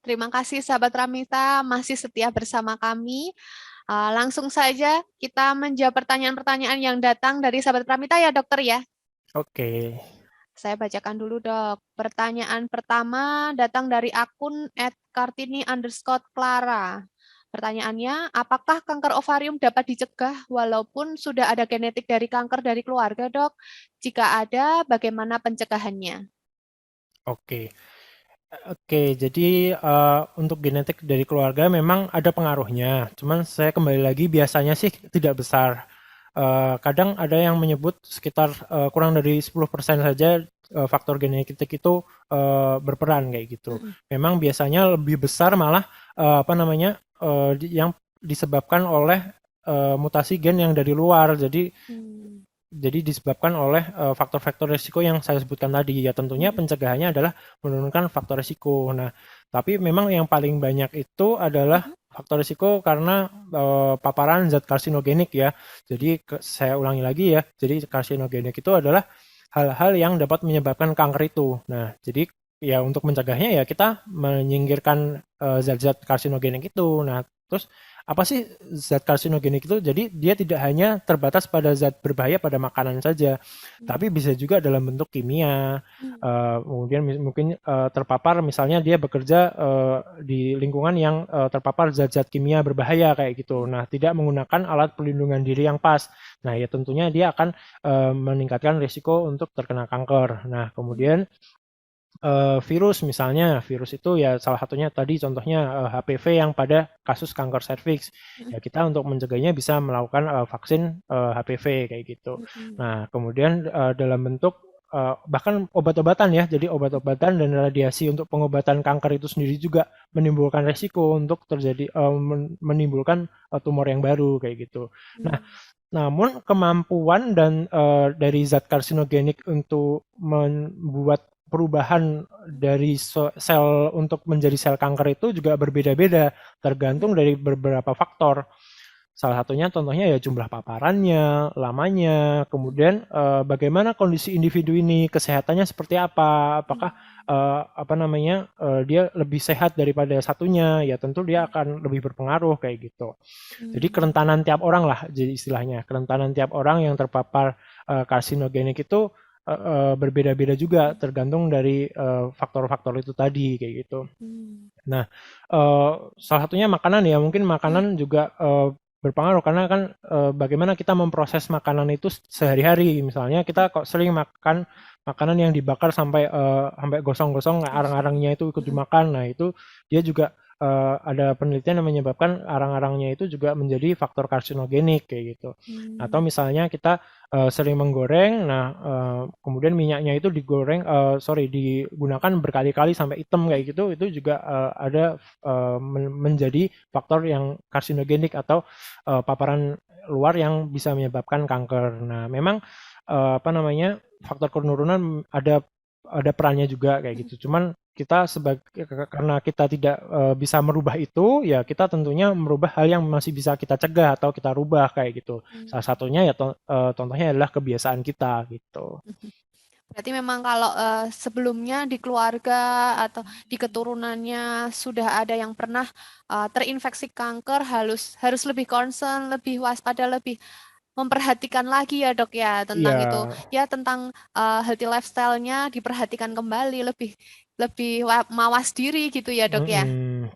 Terima kasih sahabat Ramita masih setia bersama kami. Langsung saja kita menjawab pertanyaan-pertanyaan yang datang dari sahabat Pramita ya dokter ya. Oke. Saya bacakan dulu dok. Pertanyaan pertama datang dari akun @kartini_clara. Pertanyaannya, apakah kanker ovarium dapat dicegah walaupun sudah ada genetik dari kanker dari keluarga dok? Jika ada, bagaimana pencegahannya? Oke. Oke, jadi untuk genetik dari keluarga memang ada pengaruhnya. Cuman saya kembali lagi biasanya sih tidak besar. Kadang ada yang menyebut sekitar kurang dari 10% saja faktor genetik itu berperan kayak gitu. Mm-mm. Memang biasanya lebih besar malah apa namanya yang disebabkan oleh mutasi gen yang dari luar. Hmm. Jadi disebabkan oleh faktor-faktor risiko yang saya sebutkan tadi. Ya tentunya Mm-mm. pencegahannya adalah menurunkan faktor risiko. Nah, tapi memang yang paling banyak itu adalah Mm-mm. faktor risiko karena paparan zat karsinogenik ya. Jadi saya ulangi lagi ya. Jadi karsinogenik itu adalah hal-hal yang dapat menyebabkan kanker itu. Nah, jadi ya untuk mencegahnya ya kita menyingkirkan zat-zat karsinogenik itu. Nah, terus apa sih zat karsinogenik itu? Jadi dia tidak hanya terbatas pada zat berbahaya pada makanan saja, tapi bisa juga dalam bentuk kimia. Mm-mm. Kemudian mungkin terpapar misalnya dia bekerja di lingkungan yang terpapar zat-zat kimia berbahaya kayak gitu. Nah, tidak menggunakan alat pelindungan diri yang pas. Nah, ya tentunya dia akan meningkatkan risiko untuk terkena kanker. Nah, Mm-mm. kemudian virus misalnya, virus itu ya salah satunya tadi contohnya HPV yang pada kasus kanker serviks. Mm-mm. Ya kita untuk mencegahnya bisa melakukan vaksin HPV kayak gitu. Mm-mm. Nah, kemudian dalam bentuk bahkan obat-obatan ya, jadi obat-obatan dan radiasi untuk pengobatan kanker itu sendiri juga menimbulkan resiko untuk terjadi menimbulkan tumor yang baru kayak gitu. Nah, Mm-mm. namun kemampuan dan dari zat karsinogenik untuk membuat perubahan dari sel untuk menjadi sel kanker itu juga berbeda-beda, tergantung dari beberapa faktor. Salah satunya contohnya ya jumlah paparannya, lamanya, kemudian bagaimana kondisi individu ini, kesehatannya seperti apa, apakah apa namanya dia lebih sehat daripada satunya, ya tentu dia akan lebih berpengaruh kayak gitu. Jadi Mm-mm. kerentanan tiap orang lah, jadi istilahnya kerentanan tiap orang yang terpapar karsinogenik itu berbeda-beda juga, tergantung dari faktor-faktor itu tadi kayak gitu. Mm-mm. Nah, salah satunya makanan ya, mungkin Mm-mm. makanan juga berpengaruh karena kan bagaimana kita memproses makanan itu sehari-hari. Misalnya kita kok sering makan makanan yang dibakar sampai gosong-gosong, arang-arangnya itu ikut Mm-mm. dimakan. Nah, itu dia juga ada penelitian yang menyebabkan arang-arangnya itu juga menjadi faktor karsinogenik kayak gitu. Atau Mm-mm. misalnya kita sering menggoreng, nah kemudian minyaknya itu digunakan berkali-kali sampai hitam kayak gitu, itu juga ada menjadi faktor yang karsinogenik atau paparan luar yang bisa menyebabkan kanker. Nah, memang apa namanya faktor penurunan ada perannya juga kayak gitu. Cuman kita karena kita tidak bisa merubah itu, ya kita tentunya merubah hal yang masih bisa kita cegah atau kita rubah kayak gitu. Salah Mm-mm. satunya ya contohnya adalah kebiasaan kita gitu. Berarti memang kalau sebelumnya di keluarga atau di keturunannya sudah ada yang pernah terinfeksi kanker, harus harus lebih concern, lebih waspada, lebih memperhatikan lagi ya dok ya tentang itu, Ya, ya tentang healthy lifestyle-nya diperhatikan kembali, lebih lebih mawas diri gitu ya dok ya.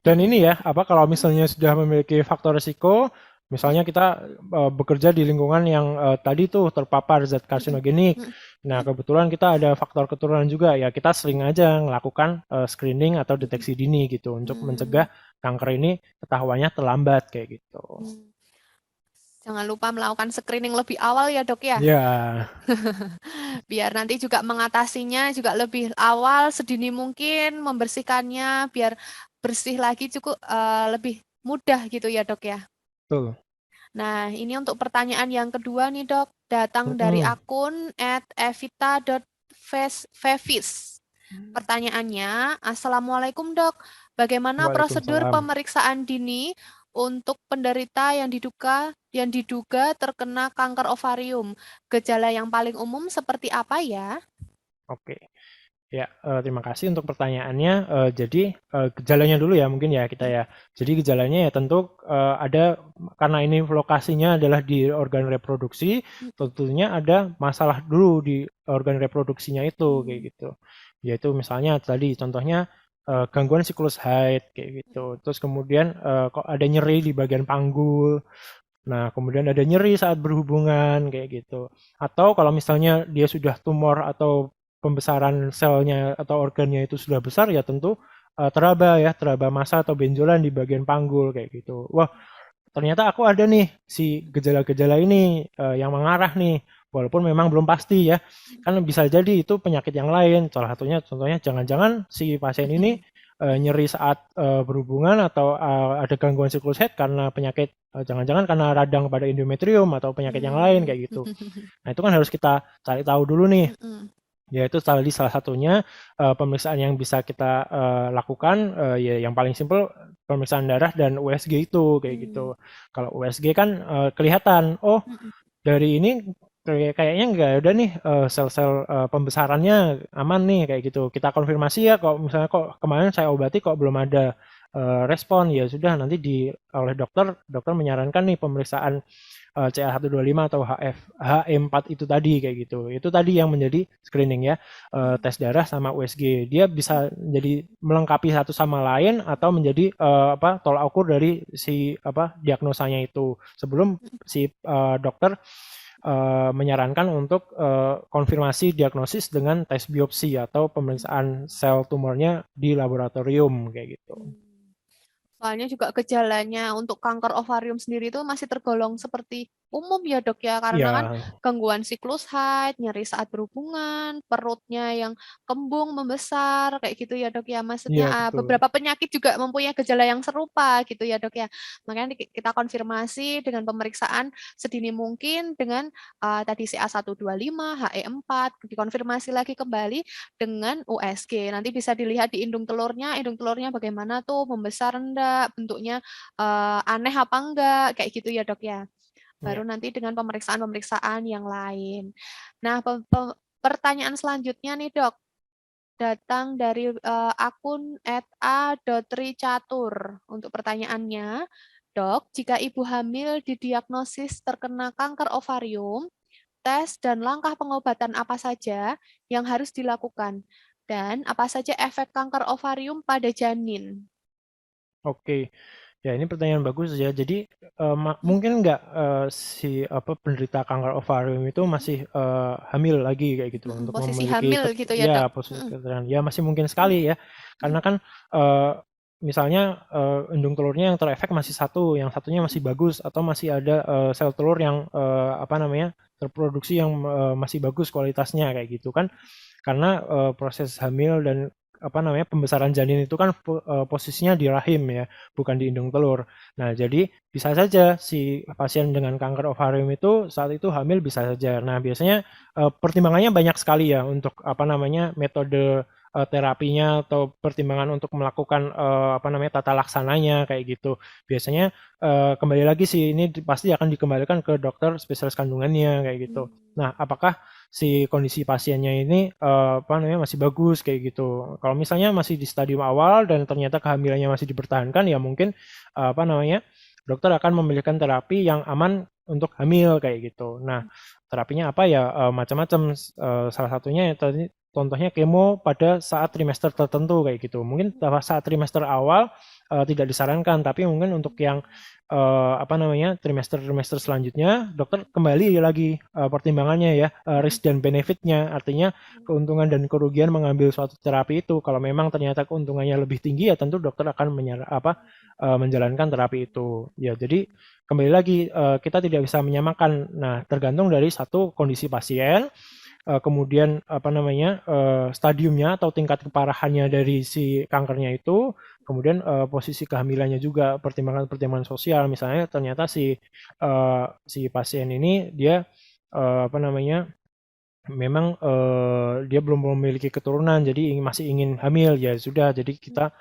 Dan Mm-mm. ini ya, apa kalau misalnya sudah memiliki faktor risiko, misalnya kita bekerja di lingkungan yang tadi tuh terpapar zat Mm-mm. karsinogenik. Mm-mm. Nah, kebetulan kita ada faktor keturunan juga, ya kita sering aja melakukan screening atau deteksi dini gitu untuk Mm-mm. mencegah kanker ini ketahuannya terlambat kayak gitu. Mm. Jangan lupa melakukan screening lebih awal ya dok ya. Ya, Biar nanti juga mengatasinya juga lebih awal, sedini mungkin, membersihkannya biar bersih lagi cukup lebih mudah gitu ya dok ya. betul. Nah, ini untuk pertanyaan yang kedua nih dok, datang dari Mm-mm. akun @evita.fevis. Pertanyaannya, Assalamualaikum dok, bagaimana prosedur Waalaikumsalam. pemeriksaan dini untuk penderita yang diduga terkena kanker ovarium? Gejala yang paling umum seperti apa ya? Oke. Ya, terima kasih untuk pertanyaannya. Jadi gejalanya dulu ya mungkin ya kita Mm, ya. Jadi gejalanya ya tentu ada karena ini lokasinya adalah di organ reproduksi, mm, tentunya ada masalah dulu di organ reproduksinya itu kayak mm, gitu. Yaitu misalnya tadi contohnya gangguan siklus haid kayak gitu. Terus kemudian kok ada nyeri di bagian panggul. Nah, kemudian ada nyeri saat berhubungan kayak gitu. Atau kalau misalnya dia sudah tumor atau pembesaran selnya atau organnya itu sudah besar ya tentu teraba massa atau benjolan di bagian panggul kayak gitu. Wah, ternyata aku ada nih si gejala-gejala ini yang mengarah nih. walaupun memang belum pasti ya, kan bisa jadi itu penyakit yang lain. Salah satunya, contohnya jangan-jangan si pasien ini nyeri saat berhubungan atau ada gangguan siklus head karena penyakit jangan-jangan karena radang pada endometrium atau penyakit yang lain kayak gitu. Nah itu kan harus kita cari tahu dulu nih. Ya itu tadi salah satunya pemeriksaan yang bisa kita lakukan ya yang paling simpel pemeriksaan darah dan USG itu kayak gitu. Kalau USG kan kelihatan, oh dari ini kayaknya nggak ada nih sel-sel pembesarannya aman nih kayak gitu. Kita konfirmasi ya kok misalnya kok kemarin saya obati kok belum ada respon ya sudah nanti oleh dokter menyarankan nih pemeriksaan CA125 atau HE4 itu tadi kayak gitu. Itu tadi yang menjadi screening ya, tes darah sama USG. Dia bisa jadi melengkapi satu sama lain atau menjadi tolak ukur dari si diagnosanya itu. Sebelum si dokter menyarankan untuk konfirmasi diagnosis dengan tes biopsi atau pemeriksaan sel tumornya di laboratorium kayak gitu. Soalnya juga gejalanya untuk kanker ovarium sendiri itu masih tergolong seperti umum ya dok ya, karena kan Ya, gangguan siklus haid, nyeri saat berhubungan, perutnya yang kembung, membesar, kayak gitu ya dok ya. Maksudnya iya betul. beberapa penyakit juga mempunyai gejala yang serupa gitu ya dok ya. Makanya kita konfirmasi dengan pemeriksaan sedini mungkin dengan tadi CA125, HE4, dikonfirmasi lagi kembali dengan USG. Nanti bisa dilihat di indung telurnya bagaimana tuh, membesar enggak, bentuknya aneh apa enggak, kayak gitu ya dok ya. Baru Ya. nanti dengan pemeriksaan-pemeriksaan yang lain. Nah, pertanyaan selanjutnya nih dok, datang dari akun @a.ricatur. Untuk pertanyaannya, dok, jika ibu hamil didiagnosis terkena kanker ovarium, tes dan langkah pengobatan apa saja yang harus dilakukan? Dan apa saja efek kanker ovarium pada janin? Oke, ya ini pertanyaan bagus ya. Jadi mungkin nggak si penderita kanker ovarium itu masih hamil lagi kayak gitu untuk Posisi memiliki hamil gitu ya dok? ya posisi keterangan. Ya masih mungkin sekali ya, karena kan misalnya endung telurnya yang terefek masih satu, yang satunya masih bagus atau masih ada sel telur yang terproduksi yang masih bagus kualitasnya kayak gitu kan, karena proses hamil dan pembesaran janin itu kan posisinya di rahim ya, bukan di indung telur. Nah, jadi bisa saja si pasien dengan kanker ovarium itu saat itu hamil bisa saja. Nah, biasanya pertimbangannya banyak sekali ya untuk metode terapinya atau pertimbangan untuk melakukan tata laksananya kayak gitu. Biasanya kembali lagi sih ini pasti akan dikembalikan ke dokter spesialis kandungannya kayak gitu. Nah, apakah si kondisi pasiennya ini masih bagus kayak gitu. Kalau misalnya masih di stadium awal dan ternyata kehamilannya masih dipertahankan ya mungkin dokter akan memberikan terapi yang aman untuk hamil kayak gitu. Nah, terapinya apa ya macam-macam. Salah satunya ya tadi contohnya kemo pada saat trimester tertentu kayak gitu. Mungkin saat trimester awal tidak disarankan, tapi mungkin untuk yang trimester-trimester selanjutnya dokter kembali lagi pertimbangannya ya risk dan benefitnya, artinya keuntungan dan kerugian mengambil suatu terapi itu. Kalau memang ternyata keuntungannya lebih tinggi ya tentu dokter akan menjalankan terapi itu. Ya jadi kembali lagi kita tidak bisa menyamakan. Nah tergantung dari satu kondisi pasien, kemudian stadiumnya atau tingkat keparahannya dari si kankernya itu, kemudian posisi kehamilannya juga, pertimbangan-pertimbangan sosial, misalnya ternyata si pasien ini dia memang dia belum memiliki keturunan, jadi masih ingin hamil ya sudah, jadi kita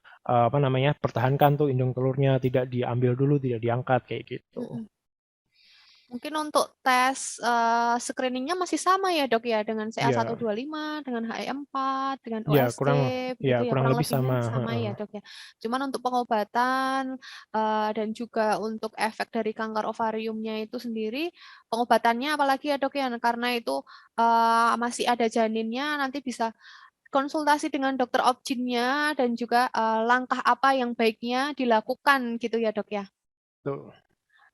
pertahankan tuh indung telurnya, tidak diambil dulu, tidak diangkat kayak gitu. Mungkin untuk tes screeningnya masih sama ya dok ya, dengan Ya, CA125, dengan HE4, dengan ya USG, ya begitu ya, kurang kurang lebih lebihnya sama. sama ya dok ya. Cuman untuk pengobatan dan juga untuk efek dari kanker ovariumnya itu sendiri, pengobatannya apalagi ya dok ya, karena itu masih ada janinnya, nanti bisa konsultasi dengan dokter obgynnya dan juga langkah apa yang baiknya dilakukan gitu ya dok ya. Tuh.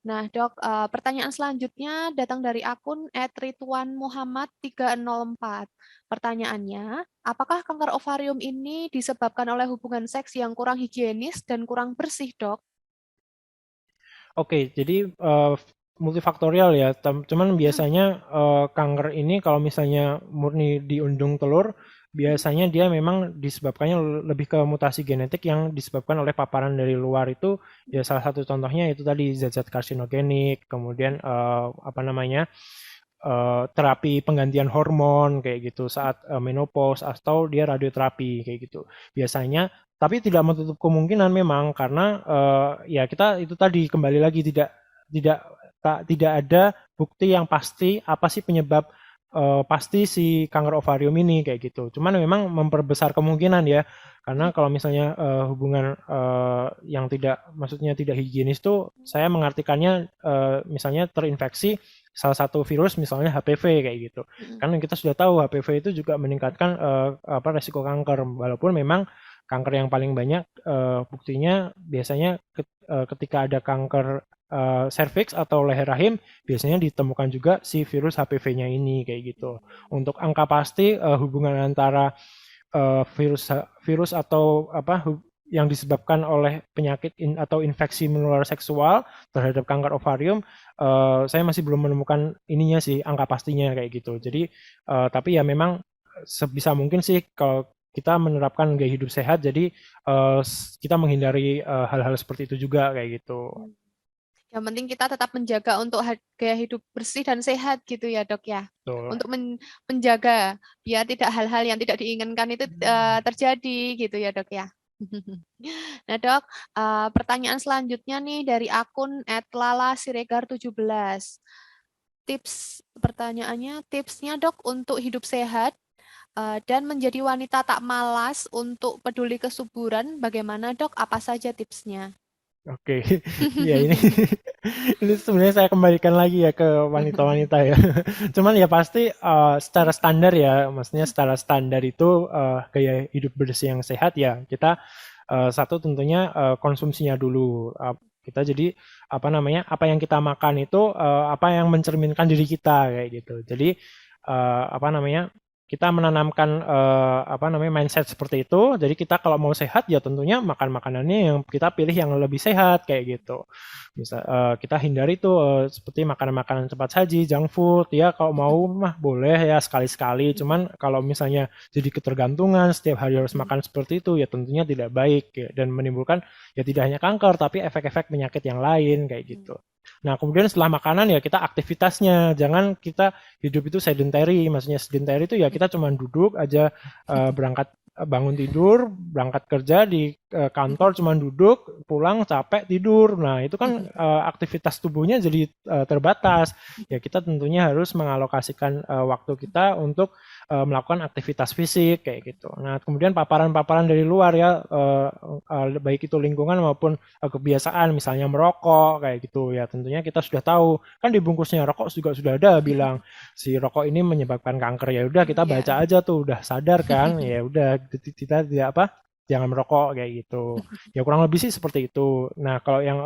Nah, Dok, pertanyaan selanjutnya datang dari akun @rituanmuhammad304. Pertanyaannya, apakah kanker ovarium ini disebabkan oleh hubungan seks yang kurang higienis dan kurang bersih, Dok? Oke, jadi multifaktorial ya. Cuman biasanya kanker ini kalau misalnya murni di undung telur, biasanya dia memang disebabkannya lebih ke mutasi genetik yang disebabkan oleh paparan dari luar itu. Ya salah satu contohnya itu tadi zat-zat karsinogenik, kemudian apa namanya terapi penggantian hormon kayak gitu saat menopause atau dia radioterapi kayak gitu. Biasanya, tapi tidak menutup kemungkinan memang karena ya kita itu tadi kembali lagi tidak tidak ada bukti yang pasti apa sih penyebab pasti si kanker ovarium ini kayak gitu. Cuman memang memperbesar kemungkinan ya. Karena kalau misalnya hubungan yang tidak maksudnya tidak higienis itu saya mengartikannya misalnya terinfeksi salah satu virus misalnya HPV kayak gitu. Karena kita sudah tahu HPV itu juga meningkatkan apa resiko kanker walaupun memang kanker yang paling banyak buktinya biasanya ketika ada kanker serviks atau leher rahim biasanya ditemukan juga si virus HPV-nya ini kayak gitu. Untuk angka pasti hubungan antara virus atau apa yang disebabkan oleh penyakit atau infeksi menular seksual terhadap kanker ovarium, saya masih belum menemukan ininya sih angka pastinya kayak gitu. Jadi tapi ya memang sebisa mungkin sih kalau kita menerapkan gaya hidup sehat, jadi kita menghindari hal-hal seperti itu juga kayak gitu. Yang penting kita tetap menjaga untuk gaya hidup bersih dan sehat gitu ya dok ya. Betul. Untuk menjaga biar tidak hal-hal yang tidak diinginkan itu terjadi gitu ya dok ya. Nah dok, pertanyaan selanjutnya nih dari akun @lala_siregar17. Pertanyaannya, tipsnya dok untuk hidup sehat dan menjadi wanita tak malas untuk peduli kesuburan, bagaimana dok? Apa saja tipsnya? Oke, ya ini ini sebenarnya saya kembalikan lagi ya ke wanita-wanita ya. Cuman ya pasti secara standar ya, maksudnya secara standar itu gaya hidup bersih yang sehat ya kita satu tentunya konsumsinya dulu. Kita jadi apa namanya apa yang kita makan itu apa yang mencerminkan diri kita kayak gitu. Jadi apa namanya kita menanamkan apa namanya mindset seperti itu. Jadi kita kalau mau sehat ya tentunya makan makanannya yang kita pilih yang lebih sehat kayak gitu. Bisa kita hindari tuh seperti makanan-makanan cepat saji, junk food ya kalau mau mah boleh ya sekali-sekali. Cuman kalau misalnya jadi ketergantungan setiap hari harus makan seperti itu ya tentunya tidak baik ya, dan menimbulkan ya tidak hanya kanker tapi efek-efek penyakit yang lain kayak gitu. Nah, kemudian setelah makanan ya kita aktivitasnya. Jangan kita hidup itu sedentary. Maksudnya sedentary itu ya kita cuma duduk aja berangkat bangun tidur, berangkat kerja di kantor cuma duduk, pulang capek tidur. Nah, itu kan aktivitas tubuhnya jadi terbatas. Ya kita tentunya harus mengalokasikan waktu kita untuk melakukan aktivitas fisik kayak gitu. Nah, kemudian paparan-paparan dari luar ya baik itu lingkungan maupun kebiasaan misalnya merokok kayak gitu ya. Tentunya kita sudah tahu kan di bungkusnya rokok juga sudah ada bilang si rokok ini menyebabkan kanker. Ya udah kita baca aja tuh udah sadar kan. Ya udah kita tidak apa jangan merokok kayak gitu. Ya kurang lebih sih seperti itu. Nah, kalau yang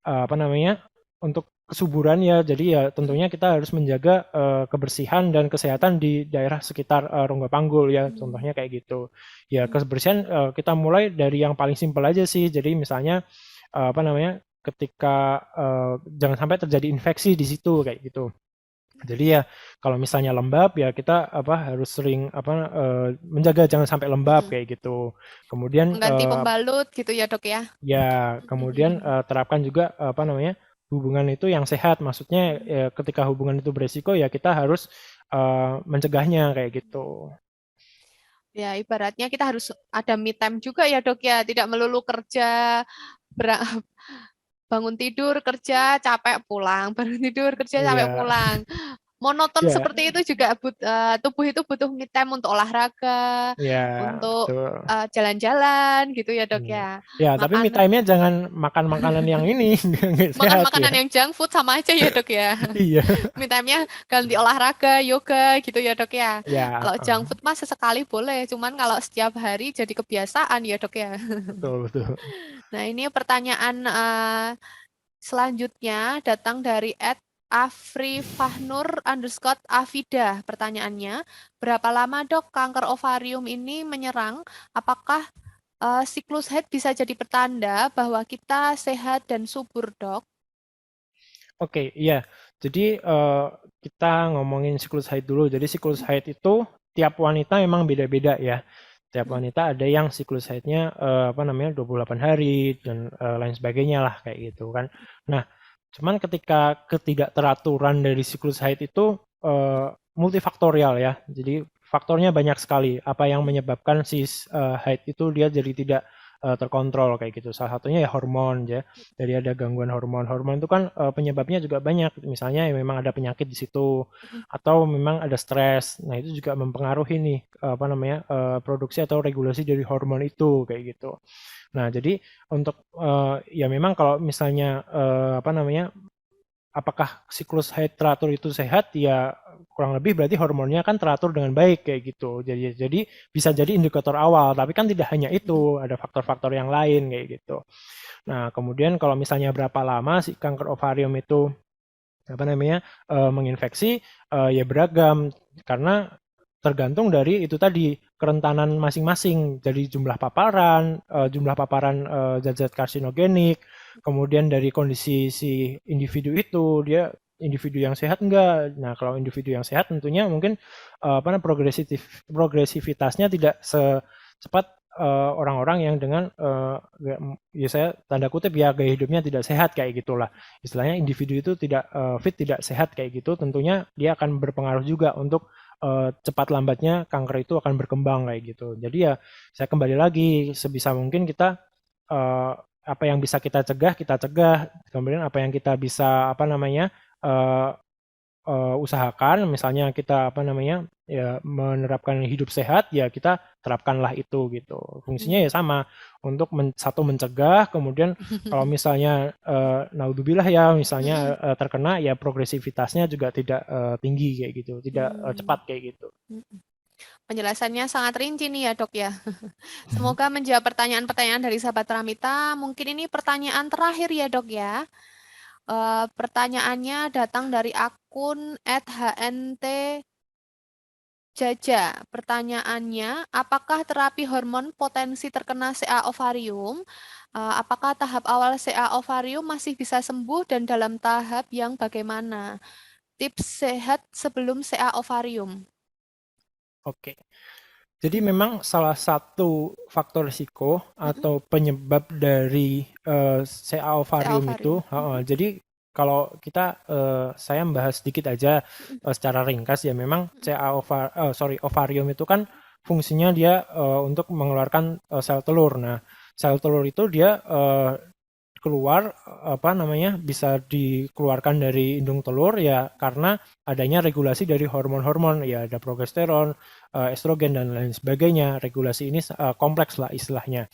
apa namanya untuk kesuburan ya, jadi ya tentunya kita harus menjaga kebersihan dan kesehatan di daerah sekitar rongga panggul ya, contohnya kayak gitu. Ya kebersihan kita mulai dari yang paling simpel aja sih. Jadi misalnya apa namanya ketika jangan sampai terjadi infeksi di situ kayak gitu. Jadi ya kalau misalnya lembab ya kita apa harus sering apa menjaga jangan sampai lembab kayak gitu. Kemudian Mengganti pembalut gitu ya dok ya. ya kemudian terapkan juga apa namanya hubungan itu yang sehat. Maksudnya ketika hubungan itu beresiko ya kita harus mencegahnya kayak gitu. Ya ibaratnya kita harus ada me time juga ya dok ya. Tidak melulu kerja, bangun tidur kerja capek pulang, bangun tidur kerja capek Iya, pulang. Monoton ya, seperti itu juga tubuh itu butuh me time untuk olahraga, ya untuk betul. jalan-jalan gitu ya dok Iya. ya. Ya, tapi me Makan time-nya jangan makan makanan yang ini nggak makan sehat ya. makanan yang junk food sama aja ya dok ya. Iya, Me time-nya ganti olahraga, yoga gitu ya dok ya. ya, Kalau junk food mah sesekali boleh, cuman kalau setiap hari jadi kebiasaan ya dok ya. betul betul. Nah ini pertanyaan selanjutnya datang dari @afrifahnur_afida. Pertanyaannya, berapa lama dok kanker ovarium ini menyerang? Apakah siklus haid bisa jadi pertanda bahwa kita sehat dan subur dok? Oke, iya. Jadi kita ngomongin siklus haid dulu. Jadi siklus haid itu tiap wanita memang beda-beda ya. Tiap wanita ada yang siklus haidnya 28 hari dan lain sebagainya lah kayak gitu kan. Nah, cuman ketika ketidakteraturan dari siklus haid itu multifaktorial ya. Jadi faktornya banyak sekali. Apa yang menyebabkan si haid itu dia jadi tidak terkontrol kayak gitu. Salah satunya ya hormon ya. Jadi ada gangguan hormon. Hormon itu kan penyebabnya juga banyak. Misalnya ya memang ada penyakit di situ atau memang ada stres. Nah, itu juga mempengaruhi nih produksi atau regulasi dari hormon itu kayak gitu. Nah, jadi untuk ya memang kalau misalnya apakah siklus haid teratur itu sehat? Ya kurang lebih berarti hormonnya kan teratur dengan baik kayak gitu. Jadi bisa jadi indikator awal, tapi kan tidak hanya itu, ada faktor-faktor yang lain kayak gitu. Nah, kemudian kalau misalnya berapa lama si kanker ovarium itu menginfeksi, ya beragam karena tergantung dari itu tadi kerentanan masing-masing. Jadi jumlah paparan zat-zat karsinogenik, kemudian dari kondisi si individu itu dia individu yang sehat enggak. Nah, kalau individu yang sehat tentunya mungkin progresivitasnya tidak secepat orang-orang yang dengan ya saya tanda kutip ya gaya hidupnya tidak sehat kayak gitulah. Istilahnya individu itu tidak fit, tidak sehat kayak gitu, tentunya dia akan berpengaruh juga untuk cepat lambatnya kanker itu akan berkembang kayak gitu. Jadi ya saya kembali lagi sebisa mungkin kita uh, apa yang bisa kita cegah, kemudian apa yang kita bisa uh, usahakan, misalnya kita ya menerapkan hidup sehat, ya kita terapkanlah itu gitu. Fungsinya ya sama untuk satu mencegah, kemudian kalau misalnya naudzubillah ya misalnya terkena ya progresivitasnya juga tidak tinggi kayak gitu, tidak cepat kayak gitu. Penjelasannya sangat rinci nih ya dok ya. Semoga menjawab pertanyaan-pertanyaan dari sahabat Ramita. Mungkin ini pertanyaan terakhir ya dok ya. Pertanyaannya datang dari akun @hnt Jaja. Pertanyaannya, apakah terapi hormon potensi terkena CA ovarium? Apakah tahap awal CA ovarium masih bisa sembuh dan dalam tahap yang bagaimana? Tips sehat sebelum CA ovarium. Oke. Jadi memang salah satu faktor risiko atau penyebab dari CA CA ovarium itu, ovarium. jadi kalau kita saya membahas sedikit aja secara ringkas ya memang ovarium itu kan fungsinya dia untuk mengeluarkan sel telur. Nah, sel telur itu dia keluar bisa dikeluarkan dari indung telur ya karena adanya regulasi dari hormon-hormon ya ada progesteron, estrogen dan lain sebagainya. Regulasi ini kompleks lah istilahnya.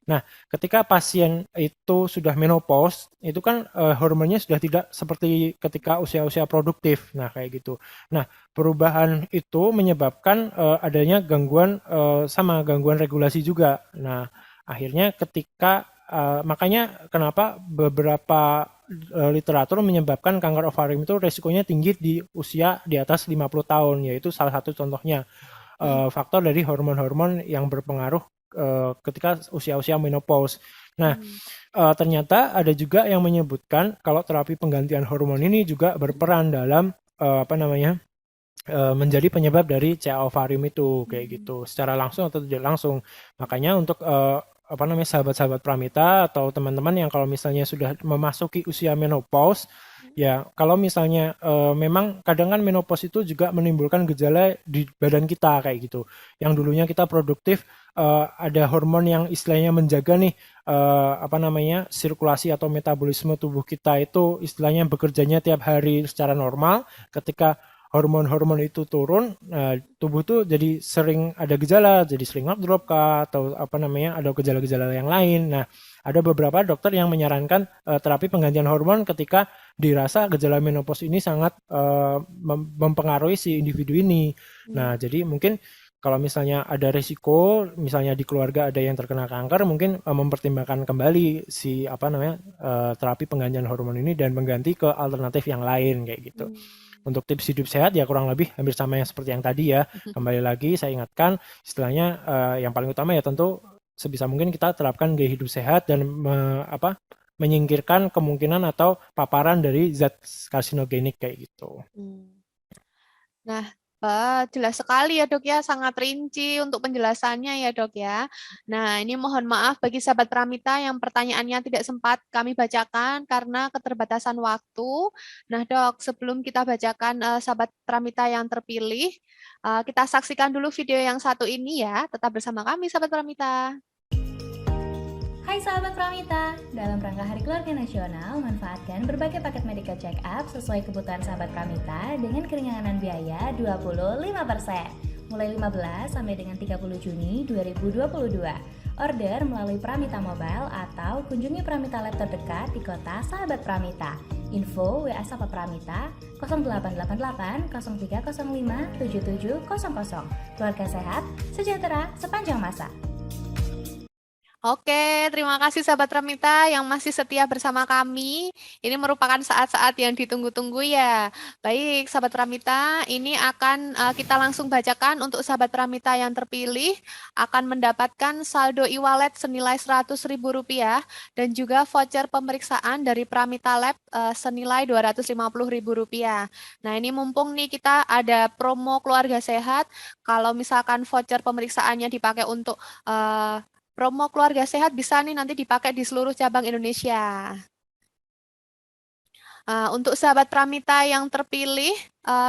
Nah, ketika pasien itu sudah menopause, itu kan hormonnya sudah tidak seperti ketika usia-usia produktif. Nah, kayak gitu. Nah, perubahan itu menyebabkan adanya gangguan gangguan regulasi juga. Nah, akhirnya ketika makanya kenapa beberapa literatur menyebabkan kanker ovarium itu resikonya tinggi di usia di atas 50 tahun, yaitu salah satu contohnya faktor dari hormon-hormon yang berpengaruh ketika usia-usia menopause. Nah, ternyata ada juga yang menyebutkan kalau terapi penggantian hormon ini juga berperan dalam menjadi penyebab dari CA ovarium itu kayak gitu secara langsung atau tidak langsung. Makanya untuk sahabat-sahabat Pramita atau teman-teman yang kalau misalnya sudah memasuki usia menopause ya kalau misalnya memang kadang kan menopause itu juga menimbulkan gejala di badan kita kayak gitu. Yang dulunya kita produktif ada hormon yang istilahnya menjaga nih sirkulasi atau metabolisme tubuh kita itu istilahnya bekerjanya tiap hari secara normal. Ketika hormon-hormon itu turun, tubuh tuh jadi sering ada gejala, jadi sering drop kah, atau ada gejala-gejala yang lain. Nah, ada beberapa dokter yang menyarankan terapi penggantian hormon ketika dirasa gejala menopause ini sangat mempengaruhi si individu ini. Nah, jadi mungkin kalau misalnya ada risiko, misalnya di keluarga ada yang terkena kanker, mungkin mempertimbangkan kembali si terapi penggantian hormon ini dan mengganti ke alternatif yang lain kayak gitu. Untuk tips hidup sehat ya kurang lebih hampir sama yang seperti yang tadi ya. Kembali lagi saya ingatkan istilahnya yang paling utama ya tentu sebisa mungkin kita terapkan gaya hidup sehat dan menyingkirkan kemungkinan atau paparan dari zat karsinogenik kayak gitu. Nah, jelas sekali ya dok ya, sangat rinci untuk penjelasannya ya dok ya. Nah, ini mohon maaf bagi sahabat Pramita yang pertanyaannya tidak sempat kami bacakan karena keterbatasan waktu. Nah dok, sebelum kita bacakan sahabat Pramita yang terpilih, kita saksikan dulu video yang satu ini ya. Tetap bersama kami sahabat Pramita. Hai sahabat Pramita, dalam rangka Hari Keluarga Nasional, manfaatkan berbagai paket medical check-up sesuai kebutuhan sahabat Pramita dengan keringanan biaya 25%, mulai 15 sampai dengan 30 Juni 2022. Order melalui Pramita Mobile atau kunjungi Pramita Lab terdekat di kota sahabat Pramita. Info WA Sapa Pramita 0888 0305 7700. Keluarga sehat, sejahtera sepanjang masa. Oke, terima kasih sahabat Pramita yang masih setia bersama kami. Ini merupakan saat-saat yang ditunggu-tunggu ya. Baik, sahabat Pramita, ini akan kita langsung bacakan untuk sahabat Pramita yang terpilih akan mendapatkan saldo e-wallet senilai Rp100.000 dan juga voucher pemeriksaan dari Pramita Lab senilai Rp250.000. Nah, ini mumpung nih kita ada promo keluarga sehat. Kalau misalkan voucher pemeriksaannya dipakai untuk promo keluarga sehat bisa nih nanti dipakai di seluruh cabang Indonesia. Untuk sahabat Pramita yang terpilih,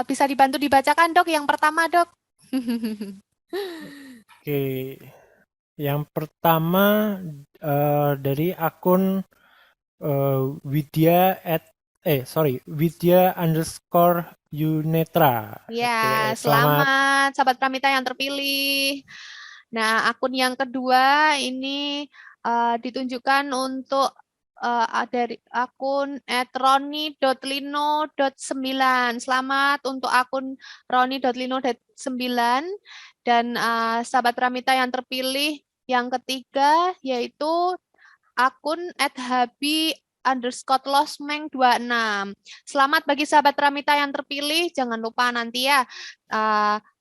bisa dibantu dibacakan dok yang pertama dok. Oke, yang pertama dari akun Widya_Yunetra. Ya, Oke, selamat. selamat sahabat Pramita yang terpilih. Nah, akun yang kedua ini ditunjukkan untuk dari akun @roni.lino.9. Selamat untuk akun roni.lino.9 dan sahabat Pramita yang terpilih yang ketiga yaitu akun @habi_losmeng26. Selamat bagi sahabat Pramita yang terpilih. Jangan lupa nanti ya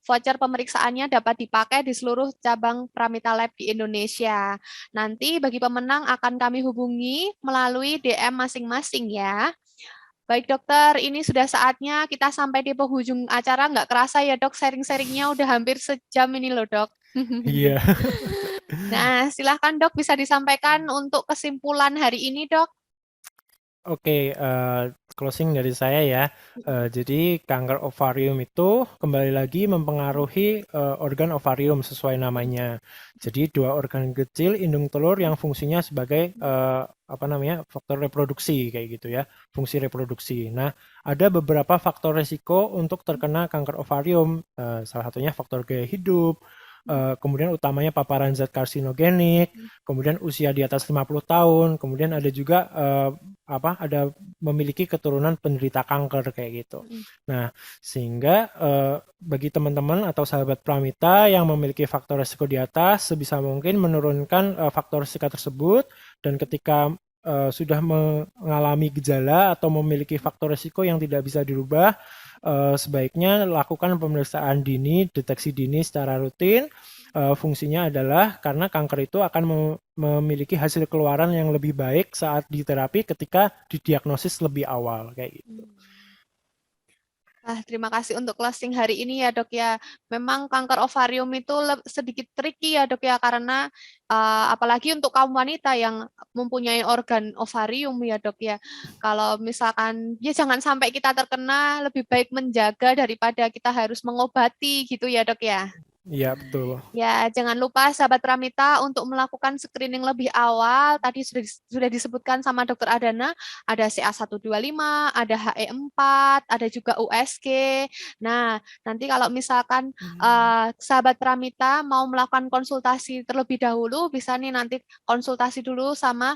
voucher pemeriksaannya dapat dipakai di seluruh cabang Pramita Lab di Indonesia. Nanti bagi pemenang akan kami hubungi melalui DM masing-masing ya. Baik dokter, ini sudah saatnya kita sampai di penghujung acara. Nggak kerasa ya dok, sharing-sharingnya udah hampir sejam ini loh dok. Iya. Nah, silahkan dok bisa disampaikan untuk kesimpulan hari ini dok. Oke, closing dari saya ya. Jadi kanker ovarium itu kembali lagi mempengaruhi organ ovarium sesuai namanya. Jadi dua organ kecil indung telur yang fungsinya sebagai faktor reproduksi kayak gitu ya, fungsi reproduksi. Nah, ada beberapa faktor resiko untuk terkena kanker ovarium. Salah satunya faktor gaya hidup. Kemudian utamanya paparan zat karsinogenik, kemudian usia di atas 50 tahun, kemudian ada juga ada memiliki keturunan penderita kanker kayak gitu. Nah, sehingga bagi teman-teman atau sahabat Pramita yang memiliki faktor risiko di atas, sebisa mungkin menurunkan faktor risiko tersebut, dan ketika sudah mengalami gejala atau memiliki faktor risiko yang tidak bisa dirubah, sebaiknya lakukan pemeriksaan dini, deteksi dini secara rutin. Fungsinya adalah karena kanker itu akan memiliki hasil keluaran yang lebih baik saat diterapi ketika didiagnosis lebih awal kayak gitu. Terima kasih untuk closing hari ini ya dok ya. Memang kanker ovarium itu sedikit tricky ya dok ya, karena apalagi untuk kaum wanita yang mempunyai organ ovarium ya dok ya. Kalau misalkan ya jangan sampai kita terkena, lebih baik menjaga daripada kita harus mengobati gitu ya dok ya. Iya, betul. Ya, jangan lupa sahabat Pramita untuk melakukan screening lebih awal. Tadi sudah disebutkan sama Dokter Adana, ada CA125, ada HE4, ada juga USG. Nah, nanti kalau misalkan sahabat Pramita mau melakukan konsultasi terlebih dahulu, bisa nih nanti konsultasi dulu sama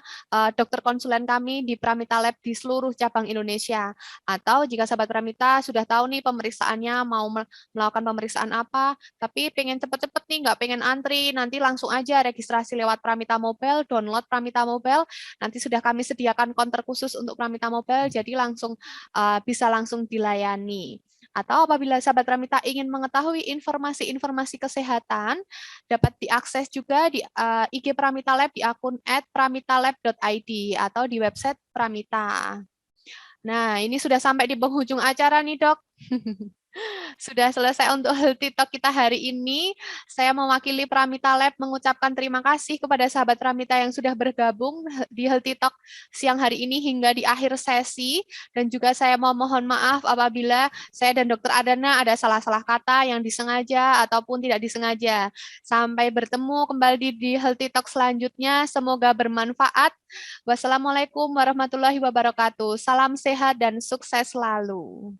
dokter konsulen kami di Pramita Lab di seluruh cabang Indonesia. Atau jika sahabat Pramita sudah tahu nih pemeriksaannya, mau melakukan pemeriksaan apa, tapi pengen cepet-cepet nih, nggak pengen antri, nanti langsung aja registrasi lewat Pramita Mobile, download Pramita Mobile, nanti sudah kami sediakan counter khusus untuk Pramita Mobile, jadi bisa langsung dilayani. Atau apabila sahabat Pramita ingin mengetahui informasi-informasi kesehatan, dapat diakses juga di IG Pramita Lab di akun @pramitalab.id atau di website Pramita. Nah, ini sudah sampai di penghujung acara nih, Dok. Sudah selesai untuk Healthy Talk kita hari ini. Saya mewakili Pramita Lab mengucapkan terima kasih kepada sahabat Pramita yang sudah bergabung di Healthy Talk siang hari ini hingga di akhir sesi. Dan juga saya mau mohon maaf apabila saya dan Dr. Adana ada salah-salah kata yang disengaja ataupun tidak disengaja. Sampai bertemu kembali di Healthy Talk selanjutnya. Semoga bermanfaat. Wassalamualaikum warahmatullahi wabarakatuh. Salam sehat dan sukses selalu.